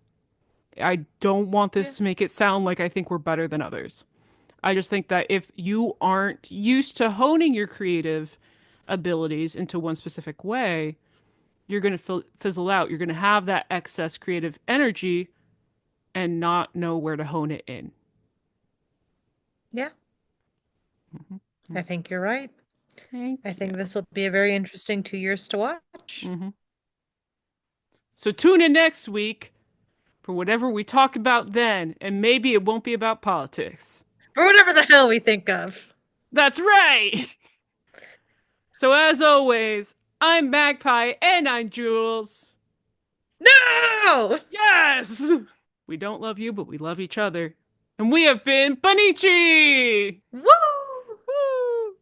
[SPEAKER 2] I don't want
[SPEAKER 1] yeah,
[SPEAKER 2] this to make it sound like I think we're better than others. I just think that if you aren't used to honing your creative abilities into one specific way, you're going to fizzle out. You're going to have that excess creative energy and not know where to hone it in.
[SPEAKER 1] yeah.
[SPEAKER 2] Mm-hmm.
[SPEAKER 1] I think you're right.
[SPEAKER 2] Thank
[SPEAKER 1] I
[SPEAKER 2] you.
[SPEAKER 1] think this will be a very interesting 2 years to watch.
[SPEAKER 2] Mm-hmm. So tune in next week for whatever we talk about then, and maybe it won't be about politics.
[SPEAKER 1] Or whatever the hell we think of.
[SPEAKER 2] That's right! So as always, I'm Magpie and I'm Jules.
[SPEAKER 1] No!
[SPEAKER 2] Yes! We don't love you, but we love each other. And we have been Bunniichii!
[SPEAKER 1] Woo!